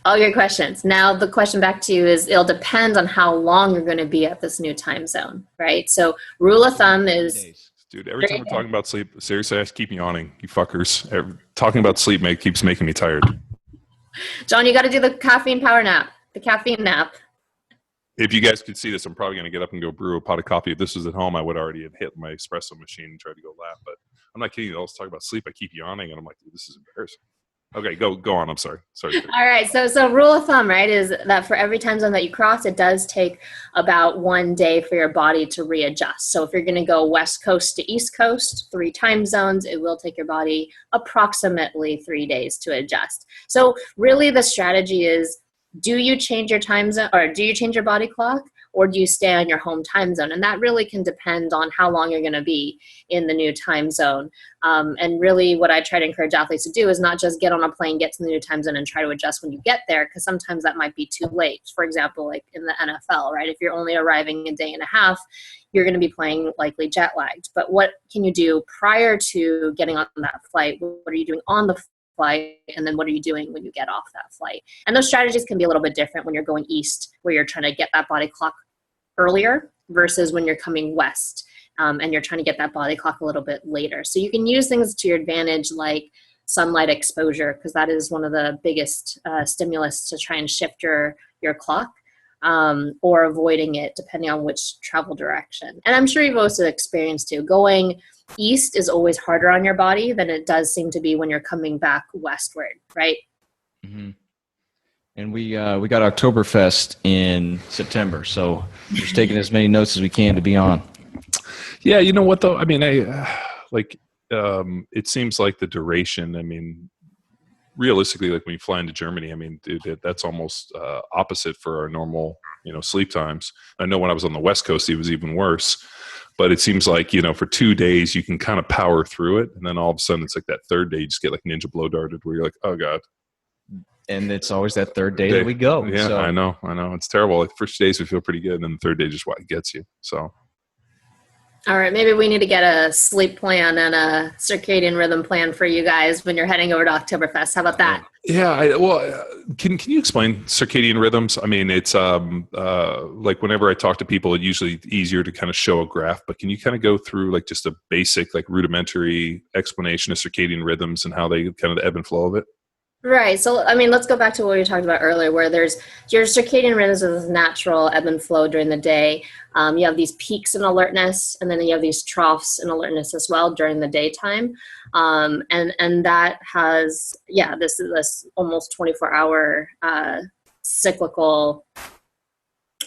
All your questions. Now the question back to you is, it'll depend on how long you're going to be at this new time zone, right? So rule of thumb is... Dude, every time we're talking about sleep, seriously, I keep yawning, you fuckers. Talking about sleep keeps making me tired. John, you got to do the caffeine power nap, the caffeine nap. If you guys could see this, I'm probably going to get up and go brew a pot of coffee. If this was at home, I would already have hit my espresso machine and tried to go lap. But I'm not kidding you. Let's talk about sleep. I keep yawning, and I'm like, dude, this is embarrassing. Okay, go on. I'm sorry. All right. So rule of thumb, right, is that for every time zone that you cross, it does take about 1 day for your body to readjust. So if you're going to go West Coast to East Coast, 3 time zones, it will take your body approximately 3 days to adjust. So really the strategy is, do you change your time zone, or do you change your body clock, or do you stay on your home time zone? And that really can depend on how long you're going to be in the new time zone. And really what I try to encourage athletes to do is not just get on a plane, get to the new time zone and try to adjust when you get there, because sometimes that might be too late. For example, like in the NFL, right? If you're only arriving a day and a half, you're going to be playing likely jet lagged. But what can you do prior to getting on that flight? What are you doing on the flight, and then what are you doing when you get off that flight? And those strategies can be a little bit different when you're going east, where you're trying to get that body clock earlier, versus when you're coming west, and you're trying to get that body clock a little bit later. So you can use things to your advantage, like sunlight exposure, because that is one of the biggest stimulus to try and shift your clock, or avoiding it depending on which travel direction. And I'm sure you've also experienced too, going east is always harder on your body than it does seem to be when you're coming back westward, right? Mm-hmm. And we got Oktoberfest in September, so just taking as many notes as we can to be on. Yeah, you know what though? I mean, it seems like the duration. I mean, realistically, like when you fly into Germany, I mean, dude, that's almost opposite for our normal, sleep times. I know when I was on the West Coast, it was even worse. But it seems like, for 2 days, you can kind of power through it. And then all of a sudden, it's like that third day, you just get like ninja blow darted where you're like, oh, God. And it's always that third day that we go. Yeah, so. I know. It's terrible. Like the first 2 days, we feel pretty good. And then the third day just what gets you. So. All right, maybe we need to get a sleep plan and a circadian rhythm plan for you guys when you're heading over to Oktoberfest. How about that? Yeah, can you explain circadian rhythms? I mean, it's like whenever I talk to people, it's usually easier to kind of show a graph, but can you kind of go through like just a basic, like rudimentary explanation of circadian rhythms and how they kind of the ebb and flow of it? Right. So, I mean, let's go back to what we talked about earlier, where there's your circadian rhythms is natural ebb and flow during the day. You have these peaks in alertness, and then you have these troughs in alertness as well during the daytime. And that has, this almost 24-hour cyclical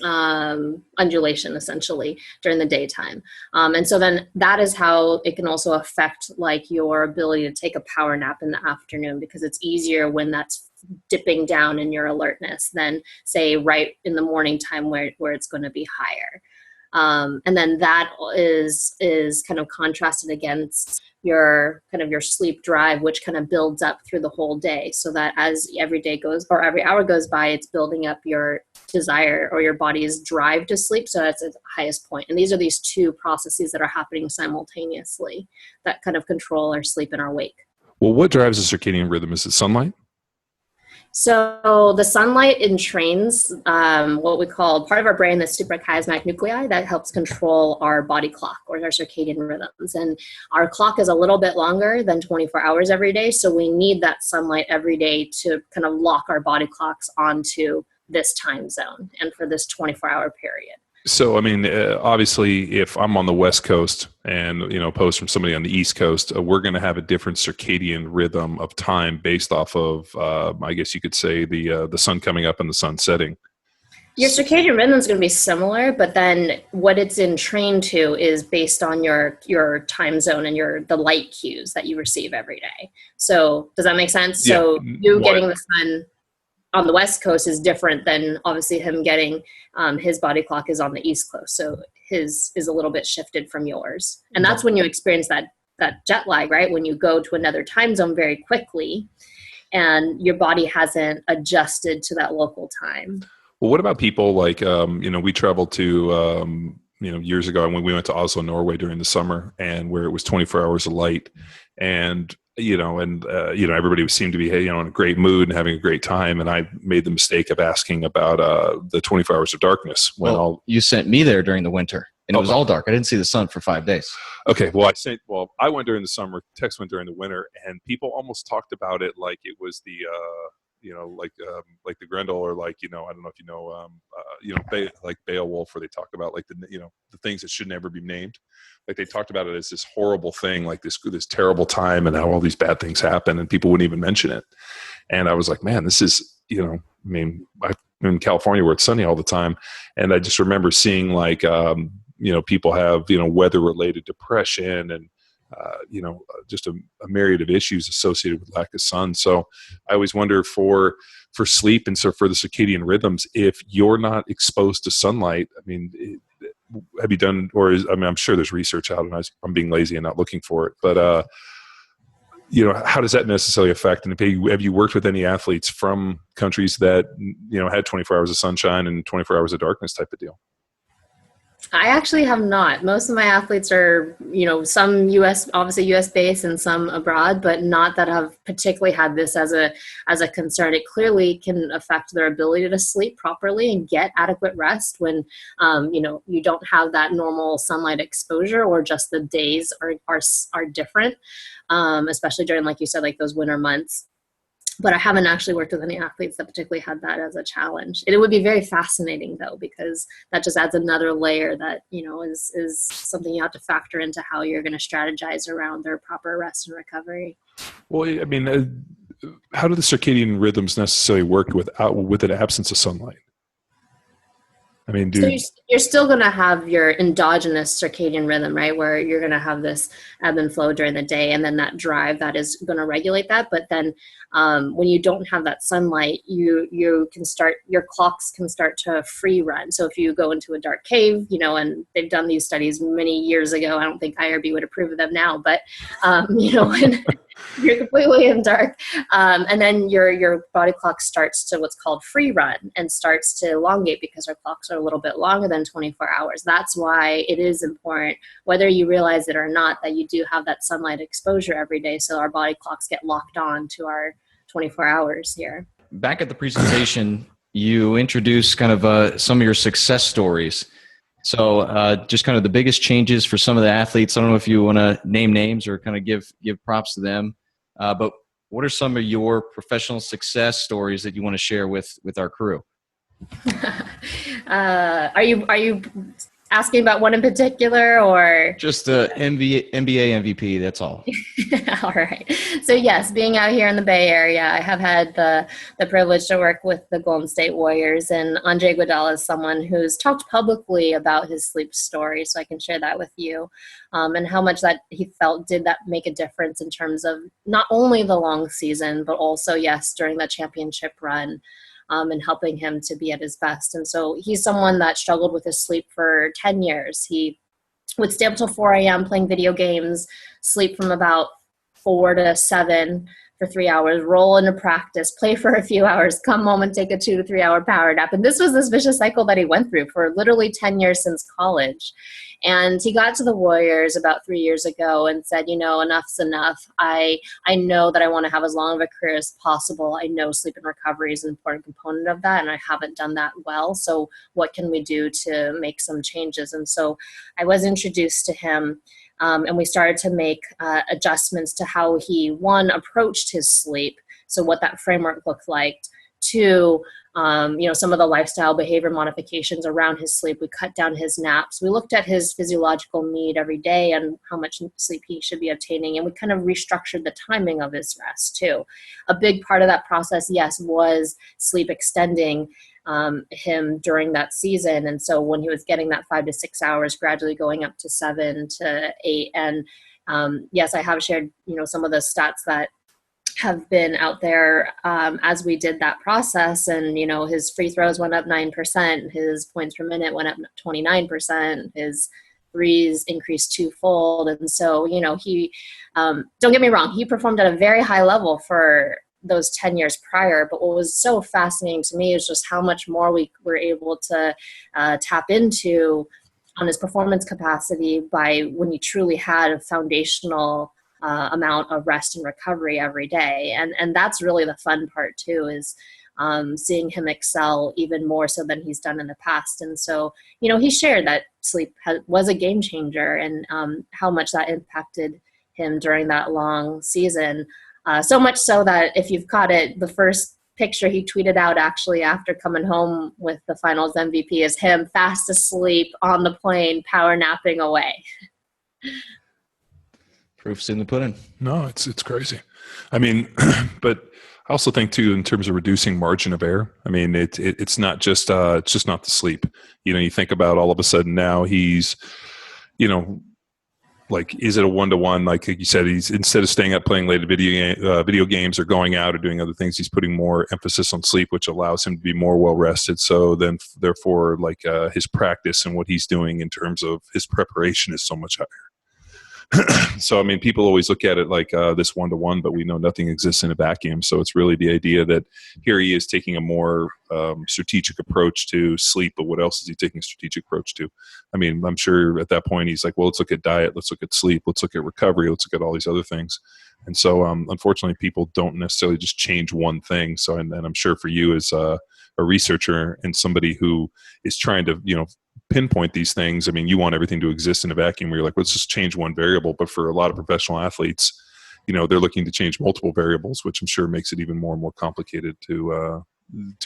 undulation essentially during the daytime. And so then that is how it can also affect like your ability to take a power nap in the afternoon, because it's easier when that's dipping down in your alertness than say right in the morning time where it's going to be higher. And then that is kind of contrasted against your sleep drive, which kind of builds up through the whole day, so that as every day goes or every hour goes by, it's building up your desire or your body's drive to sleep. So that's at the highest point. And these are these two processes that are happening simultaneously that kind of control our sleep and our wake. Well, what drives the circadian rhythm? Is it sunlight? So the sunlight entrains what we call part of our brain, the suprachiasmatic nuclei, that helps control our body clock or our circadian rhythms. And our clock is a little bit longer than 24 hours every day. So we need that sunlight every day to kind of lock our body clocks onto this time zone and for this 24-hour period. So, I mean, obviously, if I'm on the West Coast and, post from somebody on the East Coast, we're going to have a different circadian rhythm of time based off of, I guess you could say, the sun coming up and the sun setting. Your circadian rhythm is going to be similar, but then what it's entrained to is based on your time zone and the light cues that you receive every day. So does that make sense? Yeah. So you getting the sun on the West Coast is different than obviously him getting his body clock is on the East Coast. So his is a little bit shifted from yours. And that's when you experience that jet lag, right? When you go to another time zone very quickly and your body hasn't adjusted to that local time. Well, what about people like, we traveled to, years ago when we went to Oslo, Norway during the summer, and where it was 24 hours of light, and everybody seemed to be, in a great mood and having a great time. And I made the mistake of asking about the 24 hours of darkness. You sent me there during the winter, and it was all dark. I didn't see the sun for 5 days. Okay. I went during the summer, Tex went during the winter, and people almost talked about it like it was the like the Grendel, or like, I don't know if like Beowulf, where they talk about like the things that should never be named. Like they talked about it as this horrible thing, like this terrible time, and how all these bad things happen, and people wouldn't even mention it. And I was like, man, this is, I'm in California where it's sunny all the time, and I just remember seeing like, people have weather related depression and just a myriad of issues associated with lack of sun. So I always wonder for sleep and so for the circadian rhythms, if you're not exposed to sunlight, have you done, I'm sure there's research out, and I'm being lazy and not looking for it, but how does that necessarily affect? And have you worked with any athletes from countries that had 24 hours of sunshine and 24 hours of darkness type of deal? I actually have not. Most of my athletes are, some obviously US based and some abroad, but not that have particularly had this as a concern. It clearly can affect their ability to sleep properly and get adequate rest when, you don't have that normal sunlight exposure, or just the days are different, especially during, like you said, like those winter months. But I haven't actually worked with any athletes that particularly had that as a challenge. It would be very fascinating, though, because that just adds another layer that, is something you have to factor into how you're going to strategize around their proper rest and recovery. Well, how do the circadian rhythms necessarily work with an absence of sunlight? So you're still going to have your endogenous circadian rhythm, right? Where you're going to have this ebb and flow during the day, and then that drive that is going to regulate that. But then when you don't have that sunlight, your clocks can start to free run. So if you go into a dark cave, and they've done these studies many years ago, I don't think IRB would approve of them now, but when you're completely in dark, and then your body clock starts to what's called free run and starts to elongate, because our clocks are a little bit longer than 24 hours. That's why it is important, whether you realize it or not, that you do have that sunlight exposure every day, so our body clocks get locked on to our 24 hours here. Back at the presentation, you introduced kind of some of your success stories. So just kind of the biggest changes for some of the athletes. I don't know if you want to name names or kind of give props to them, but what are some of your professional success stories that you want to share with our crew? Are you asking about one in particular, or just the NBA MVP? That's all. All right. So yes, being out here in the Bay Area, I have had the privilege to work with the Golden State Warriors, and Andre Iguodala is someone who's talked publicly about his sleep story, so I can share that with you, and how much that he felt did that make a difference in terms of not only the long season, but also, yes, during the championship run. And helping him to be at his best. And so he's someone that struggled with his sleep for 10 years. He would stay up till 4 a.m. playing video games, sleep from about 4 to 7 for 3 hours, roll into practice, play for a few hours, come home and take a 2 to 3 hour power nap. And this was this vicious cycle that he went through for literally 10 years since college. And he got to the Warriors about 3 years ago and said, enough's enough. I know that I want to have as long of a career as possible. I know sleep and recovery is an important component of that, and I haven't done that well. So what can we do to make some changes? And so I was introduced to him, and we started to make adjustments to how he, one, approached his sleep, so what that framework looked like. Two, some of the lifestyle behavior modifications around his sleep. We cut down his naps. We looked at his physiological need every day and how much sleep he should be obtaining. And we kind of restructured the timing of his rest too. A big part of that process, yes, was sleep extending him during that season. And so when he was getting that 5 to 6 hours, gradually going up to 7 to 8. And yes, I have shared, some of the stats that have been out there as we did that process. And, his free throws went up 9%, his points per minute went up 29%, his threes increased twofold. And so, he, don't get me wrong, he performed at a very high level for those 10 years prior. But what was so fascinating to me is just how much more we were able to tap into on his performance capacity by when he truly had a foundational amount of rest and recovery every day. And that's really the fun part too, is seeing him excel even more so than he's done in the past. And so, he shared that sleep was a game changer, and how much that impacted him during that long season. So much so that if you've caught it, the first picture he tweeted out actually after coming home with the finals MVP is him fast asleep on the plane, power napping away. Proof's in the pudding. No, it's crazy. I mean, but I also think too, in terms of reducing margin of error. I mean, it's not just it's just not the sleep. You think about all of a sudden now he's, like, is it a 1-to-1? Like you said, he's, instead of staying up playing late video games or going out or doing other things, he's putting more emphasis on sleep, which allows him to be more well rested. So then, therefore, like his practice and what he's doing in terms of his preparation is so much higher. So, I mean, people always look at it like this 1-to-1, but we know nothing exists in a vacuum. So it's really the idea that here he is taking a more strategic approach to sleep, but what else is he taking a strategic approach to? I mean, I'm sure at that point he's like, well, let's look at diet, let's look at sleep, let's look at recovery, let's look at all these other things. And so, unfortunately, people don't necessarily just change one thing. So, and I'm sure for you as a researcher and somebody who is trying to, pinpoint these things. I mean, you want everything to exist in a vacuum where you're like, let's just change one variable. But for a lot of professional athletes, they're looking to change multiple variables, which I'm sure makes it even more and more complicated to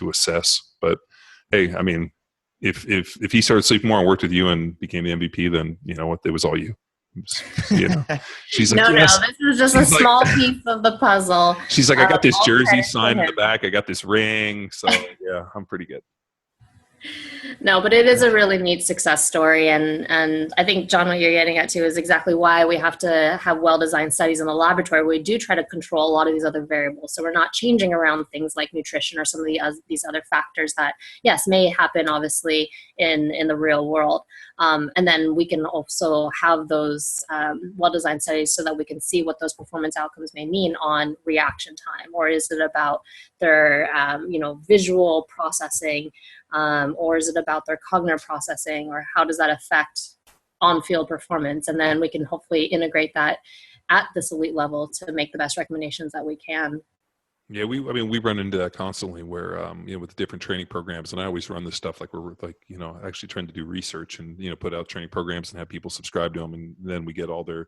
assess. But hey, I mean, if he started sleeping more and worked with you and became the MVP, then you know what, it was all you. She's like, no, this is just a small piece of the puzzle. She's like, I got this jersey signed in the back. I got this ring. So yeah, I'm pretty good. No, but it is a really neat success story. And I think, John, what you're getting at too is exactly why we have to have well-designed studies in the laboratory. We do try to control a lot of these other variables. So we're not changing around things like nutrition or some of these other factors that, yes, may happen obviously in the real world. And then we can also have those well-designed studies so that we can see what those performance outcomes may mean on reaction time, or is it about their visual processing, or is it about their cognitive processing, or how does that affect on-field performance? And then we can hopefully integrate that at this elite level to make the best recommendations that we can. Yeah, we run into that constantly where, with different training programs, and I always run this stuff like we're like, actually trying to do research and, put out training programs and have people subscribe to them. And then we get all the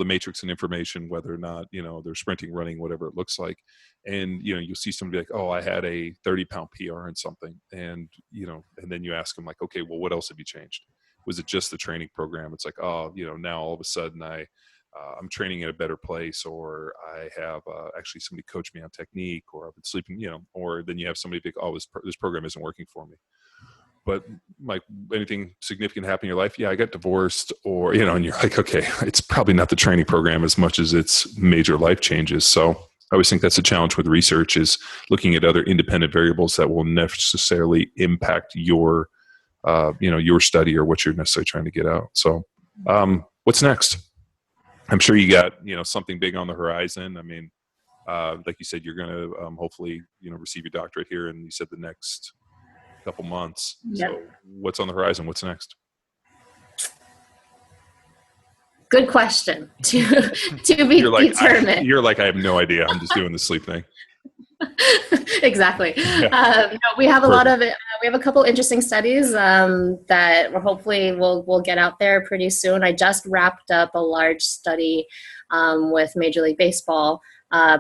matrix and information, whether or not, they're sprinting, running, whatever it looks like. And, you'll see somebody like, oh, I had a 30-pound PR in something. And, and then you ask them like, okay, well, what else have you changed? Was it just the training program? It's like, oh, now all of a sudden I'm training in a better place, or I have actually somebody coach me on technique, or I've been sleeping, or then you have somebody think, oh, this program isn't working for me. But like, anything significant happen in your life? Yeah, I got divorced, or, and you're like, okay, it's probably not the training program as much as it's major life changes. So I always think that's a challenge with research, is looking at other independent variables that will necessarily impact your, your study or what you're necessarily trying to get out. So what's next? I'm sure you got, something big on the horizon. I mean, like you said, you're going to hopefully, receive your doctorate here, and you said the next couple months. Yep. So what's on the horizon? What's next? Good question. To be determined. You're like, I have no idea. I'm just doing the sleep thing. Exactly. Yeah. We have a lot of it. We have a couple interesting studies that we'll get out there pretty soon. I just wrapped up a large study with Major League Baseball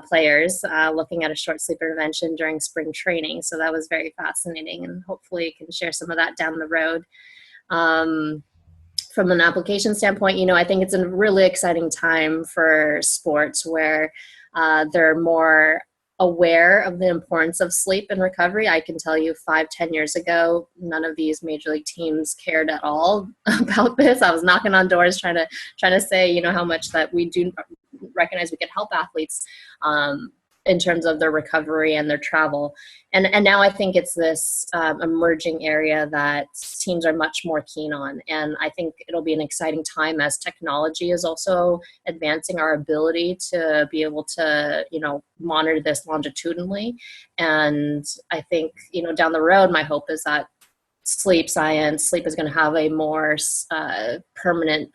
players looking at a short sleep intervention during spring training. So that was very fascinating, and hopefully can share some of that down the road. From an application standpoint, I think it's a really exciting time for sports where they're more aware of the importance of sleep and recovery. I can tell you 5-10 years ago, none of these major league teams cared at all about this. I was knocking on doors trying to say, how much that we do recognize we can help athletes in terms of their recovery and their travel. And now I think it's this emerging area that teams are much more keen on. And I think it'll be an exciting time as technology is also advancing our ability to be able to, monitor this longitudinally. And I think, down the road, my hope is that sleep is going to have a more permanent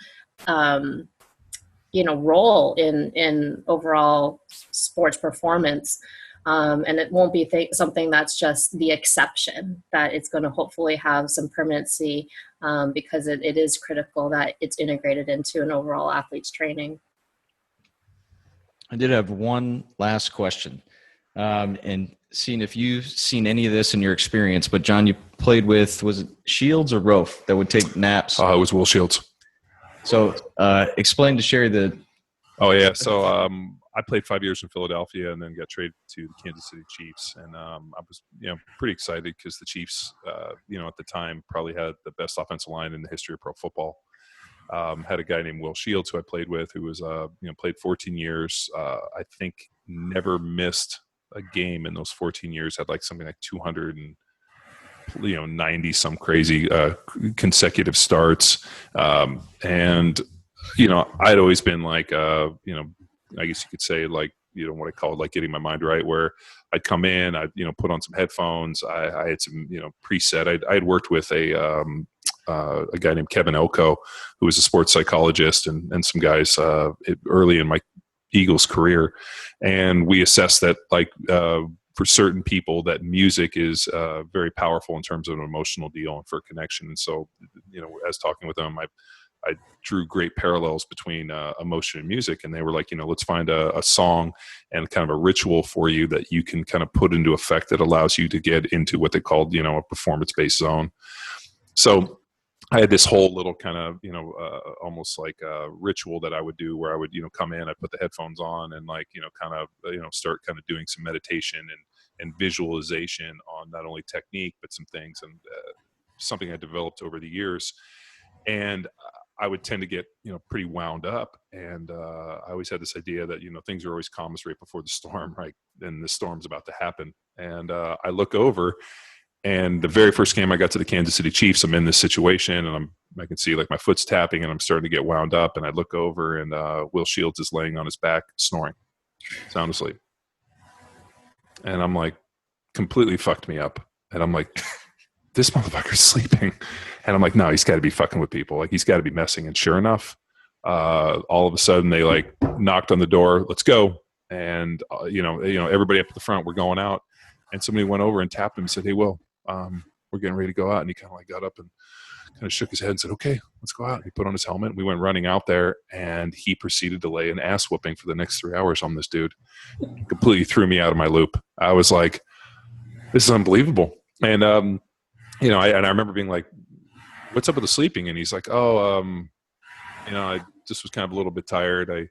role in overall sports performance. And it won't be something that's just the exception, that it's going to hopefully have some permanency because it is critical that it's integrated into an overall athlete's training. I did have one last question. and seeing if you've seen any of this in your experience. But John, you played with, was it Shields or Rofe that would take naps? It was Will Shields. So explain to Cheri the. Oh yeah, so I played 5 years in Philadelphia and then got traded to the Kansas City Chiefs, and I was pretty excited because the Chiefs at the time probably had the best offensive line in the history of pro football. Had a guy named Will Shields who I played with, who was played 14 years. I think never missed a game in those 14 years. Had like something like 290 some crazy consecutive starts, and I'd always been like I guess you could say like what I call like getting my mind right, where I'd come in, I'd put on some headphones, I had some preset. I had worked with a guy named Kevin Elko, who was a sports psychologist, and some guys early in my Eagles career, and we assessed that like for certain people that music is very powerful in terms of an emotional deal and for connection. And so as talking with them, I drew great parallels between emotion and music, and they were like, let's find a song and kind of a ritual for you that you can kind of put into effect that allows you to get into what they called, a performance-based zone. So I had this whole little kind of, almost like a ritual that I would do where I would, come in, I'd put the headphones on and like, kind of, start kind of doing some meditation and visualization on not only technique, but some things, and something I developed over the years. And I would tend to get, pretty wound up. And I always had this idea that, things are always calmest right before the storm, right? And the storm's about to happen. And I look over, and the very first game I got to the Kansas City Chiefs, I'm in this situation, and I can see like my foot's tapping, and I'm starting to get wound up. And I look over, and Will Shields is laying on his back, snoring, sound asleep. And I'm like, completely fucked me up. And I'm like, this motherfucker's sleeping. And I'm like, no, he's got to be fucking with people. Like, he's got to be messing. And sure enough, all of a sudden they like knocked on the door. Let's go. And everybody up at the front, we're going out. And somebody went over and tapped him and said, hey, Will, we're getting ready to go out. And he kind of like got up and kind of shook his head and said, okay, let's go out. And he put on his helmet. We went running out there, and he proceeded to lay an ass whooping for the next 3 hours on this dude. Completely threw me out of my loop. I was like, this is unbelievable. And, I remember being like, what's up with the sleeping? And he's like, I just was kind of a little bit tired. I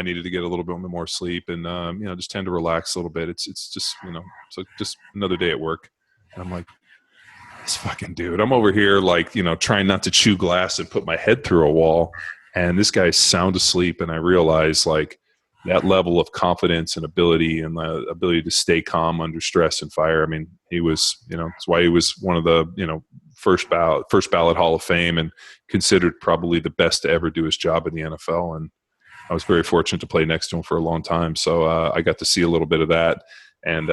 needed to get a little bit more sleep, and, just tend to relax a little bit. It's just, so just another day at work. And I'm like, this fucking dude, I'm over here like, trying not to chew glass and put my head through a wall. And this guy's sound asleep. And I realized like that level of confidence and ability, and the ability to stay calm under stress and fire. I mean, he was, that's why he was one of the, first ballot Hall of Fame, and considered probably the best to ever do his job in the NFL. And I was very fortunate to play next to him for a long time. So I got to see a little bit of that. And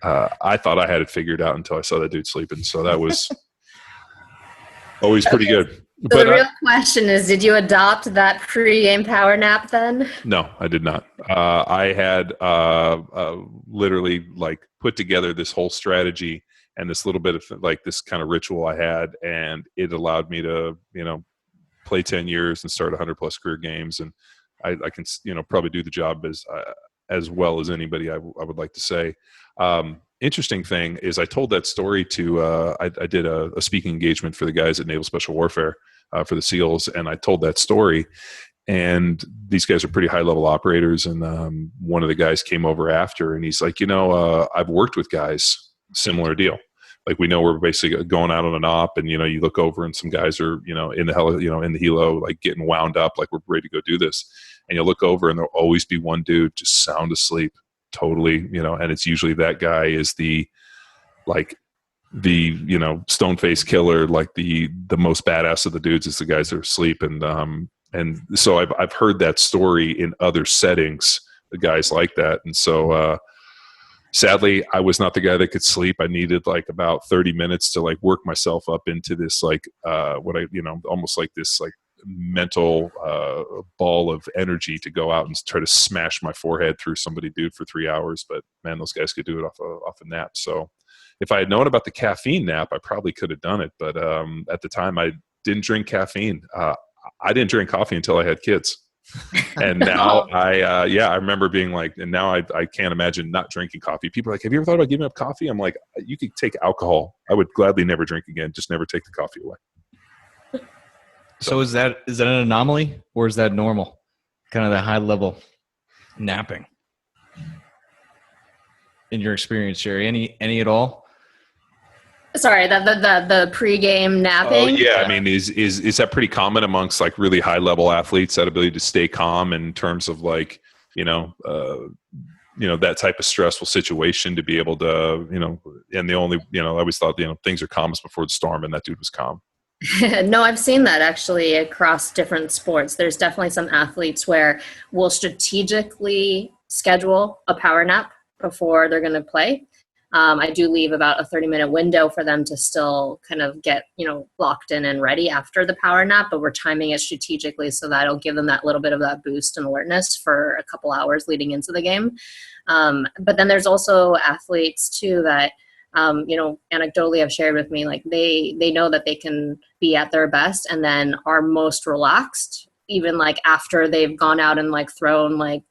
I thought I had it figured out until I saw that dude sleeping. So that was always pretty good. So But the real question is, did you adopt that pre-game power nap then? No, I did not. I had literally like put together this whole strategy and this little bit of like this kind of ritual I had, and it allowed me to, play 10 years and start 100+ career games. And I can, probably do the job as well as anybody, I would like to say. Interesting thing is I told that story to, I did a speaking engagement for the guys at Naval Special Warfare for the SEALs. And I told that story, and these guys are pretty high level operators. And one of the guys came over after, and he's like, I've worked with guys, similar deal. Like, we know we're basically going out on an op, and, you look over and some guys are, in the helo, like getting wound up, like we're ready to go do this. And you look over, and there'll always be one dude just sound asleep, totally, and it's usually that guy is the stone face killer, like the most badass of the dudes is the guys that are asleep. And so I've heard that story in other settings, the guys like that. And so, sadly, I was not the guy that could sleep. I needed like about 30 minutes to like work myself up into this, like, almost like this, like, mental ball of energy to go out and try to smash my forehead through somebody dude for 3 hours. But man, those guys could do it off a nap. So if I had known about the caffeine nap, I probably could have done it. But at the time, I didn't drink caffeine. I didn't drink coffee until I had kids. And now I remember being like, and now I can't imagine not drinking coffee. People are like, have you ever thought about giving up coffee? I'm like, you could take alcohol. I would gladly never drink again. Just never take the coffee away. So is that an anomaly or is that normal? Kind of the high level napping in your experience, Cheri? Any at all? Sorry, the pregame napping. Oh yeah, I mean, is that pretty common amongst like really high level athletes? That ability to stay calm in terms of like that type of stressful situation to be able to and the only I always thought things are calmest before the storm, and that dude was calm. No, I've seen that actually across different sports. There's definitely some athletes where we'll strategically schedule a power nap before they're going to play. I do leave about a 30-minute window for them to still kind of get, locked in and ready after the power nap, but we're timing it strategically so that'll give them that little bit of that boost and alertness for a couple hours leading into the game. But then there's also athletes too that anecdotally have shared with me, like they know that they can be at their best and then are most relaxed, even like after they've gone out and like thrown like,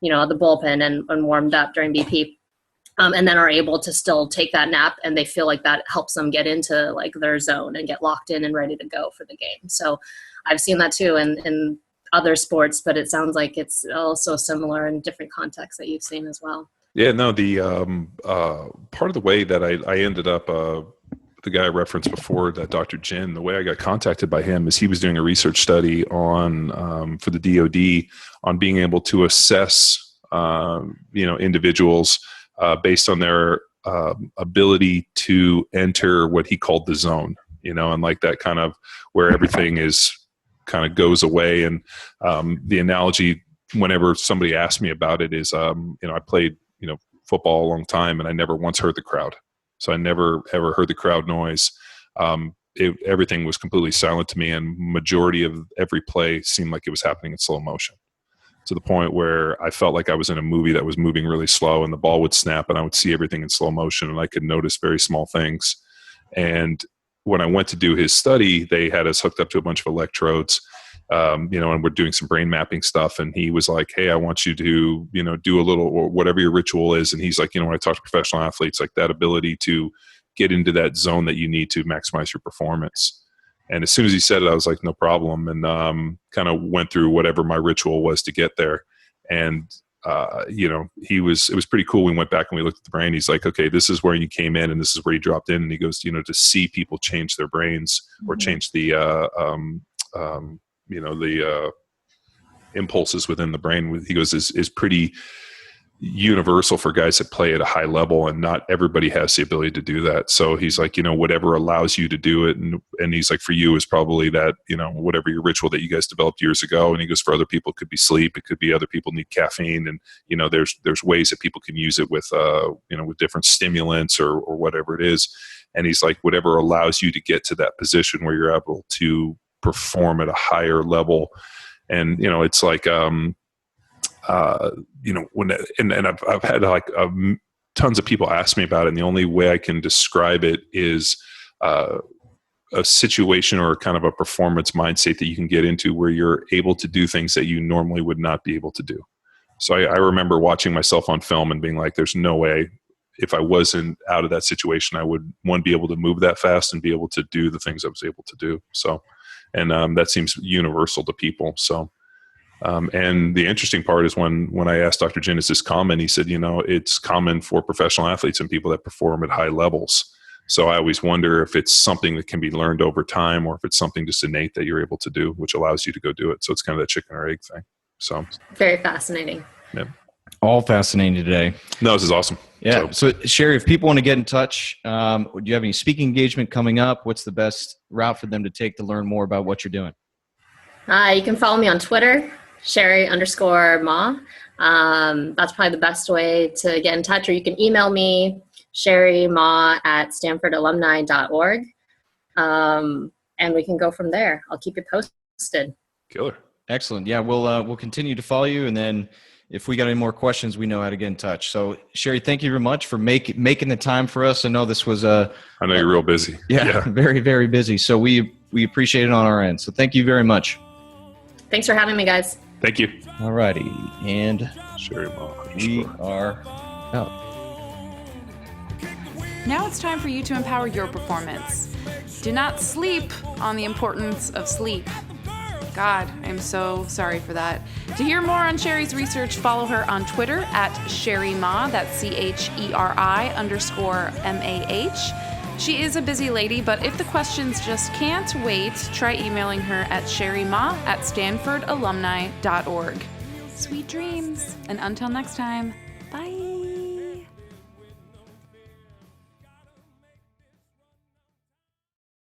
the bullpen and warmed up during BP, and then are able to still take that nap, and they feel like that helps them get into like their zone and get locked in and ready to go for the game. So I've seen that too in other sports, but it sounds like it's also similar in different contexts that you've seen as well. Yeah, no, the part of the way that I ended up, the guy I referenced before, that Dr. Jin, the way I got contacted by him is he was doing a research study on for the DoD on being able to assess, individuals based on their ability to enter what he called the zone, and like that kind of where everything is kind of goes away. And the analogy, whenever somebody asks me about it, is, I played football a long time, and I never once heard the crowd. So I never ever heard the crowd noise. Everything was completely silent to me, and majority of every play seemed like it was happening in slow motion, to the point where I felt like I was in a movie that was moving really slow, and the ball would snap and I would see everything in slow motion, and I could notice very small things. And when I went to do his study, they had us hooked up to a bunch of electrodes, and we're doing some brain mapping stuff. And he was like, hey, I want you to, do a little, or whatever your ritual is. And he's like, when I talk to professional athletes, like that ability to get into that zone that you need to maximize your performance. And as soon as he said it, I was like, no problem. And kind of went through whatever my ritual was to get there. And, it was pretty cool. We went back and we looked at the brain. He's like, okay, this is where you came in and this is where you dropped in. And he goes, to see people change their brains or change the impulses within the brain, he goes, is pretty universal for guys that play at a high level, and not everybody has the ability to do that. So he's like, whatever allows you to do it. And he's like, for you is probably that, whatever your ritual that you guys developed years ago. And he goes, for other people, it could be sleep. It could be other people need caffeine. And, there's ways that people can use it with, with different stimulants or whatever it is. And he's like, whatever allows you to get to that position where you're able to perform at a higher level. And, it's like, when, and I've had like tons of people ask me about it. And the only way I can describe it is a situation or kind of a performance mindset that you can get into where you're able to do things that you normally would not be able to do. So I remember watching myself on film and being like, there's no way, if I wasn't out of that situation, I would, one, be able to move that fast and be able to do the things I was able to do. So, and that seems universal to people. So, and the interesting part is when I asked Dr. Jin, is this common? He said, it's common for professional athletes and people that perform at high levels. So I always wonder if it's something that can be learned over time, or if it's something just innate that you're able to do, which allows you to go do it. So it's kind of that chicken or egg thing. So very fascinating. Yeah. All fascinating today. No, this is awesome. Yeah. So Cheri, if people want to get in touch, do you have any speaking engagement coming up? What's the best route for them to take to learn more about what you're doing? You can follow me on Twitter, Cheri_Mah. That's probably the best way to get in touch. Or you can email me, cherimah@stanfordalumni.org. And we can go from there. I'll keep you posted. Killer. Excellent. Yeah, we'll continue to follow you, and then if we got any more questions, we know how to get in touch. So, Cheri, thank you very much for making the time for us. I know this was I know you're real busy. Yeah, very, very busy. So we appreciate it on our end. So thank you very much. Thanks for having me, guys. Thank you. All righty. And Cheri Mah. we are out. Now it's time for you to empower your performance. Do not sleep on the importance of sleep. God, I'm so sorry for that. To hear more on Cheri's research, follow her on Twitter at Cheri Mah, that's CHERI_MAH. She is a busy lady, but if the questions just can't wait, try emailing her at cherimah@stanfordalumni.org. Sweet dreams, and until next time, bye.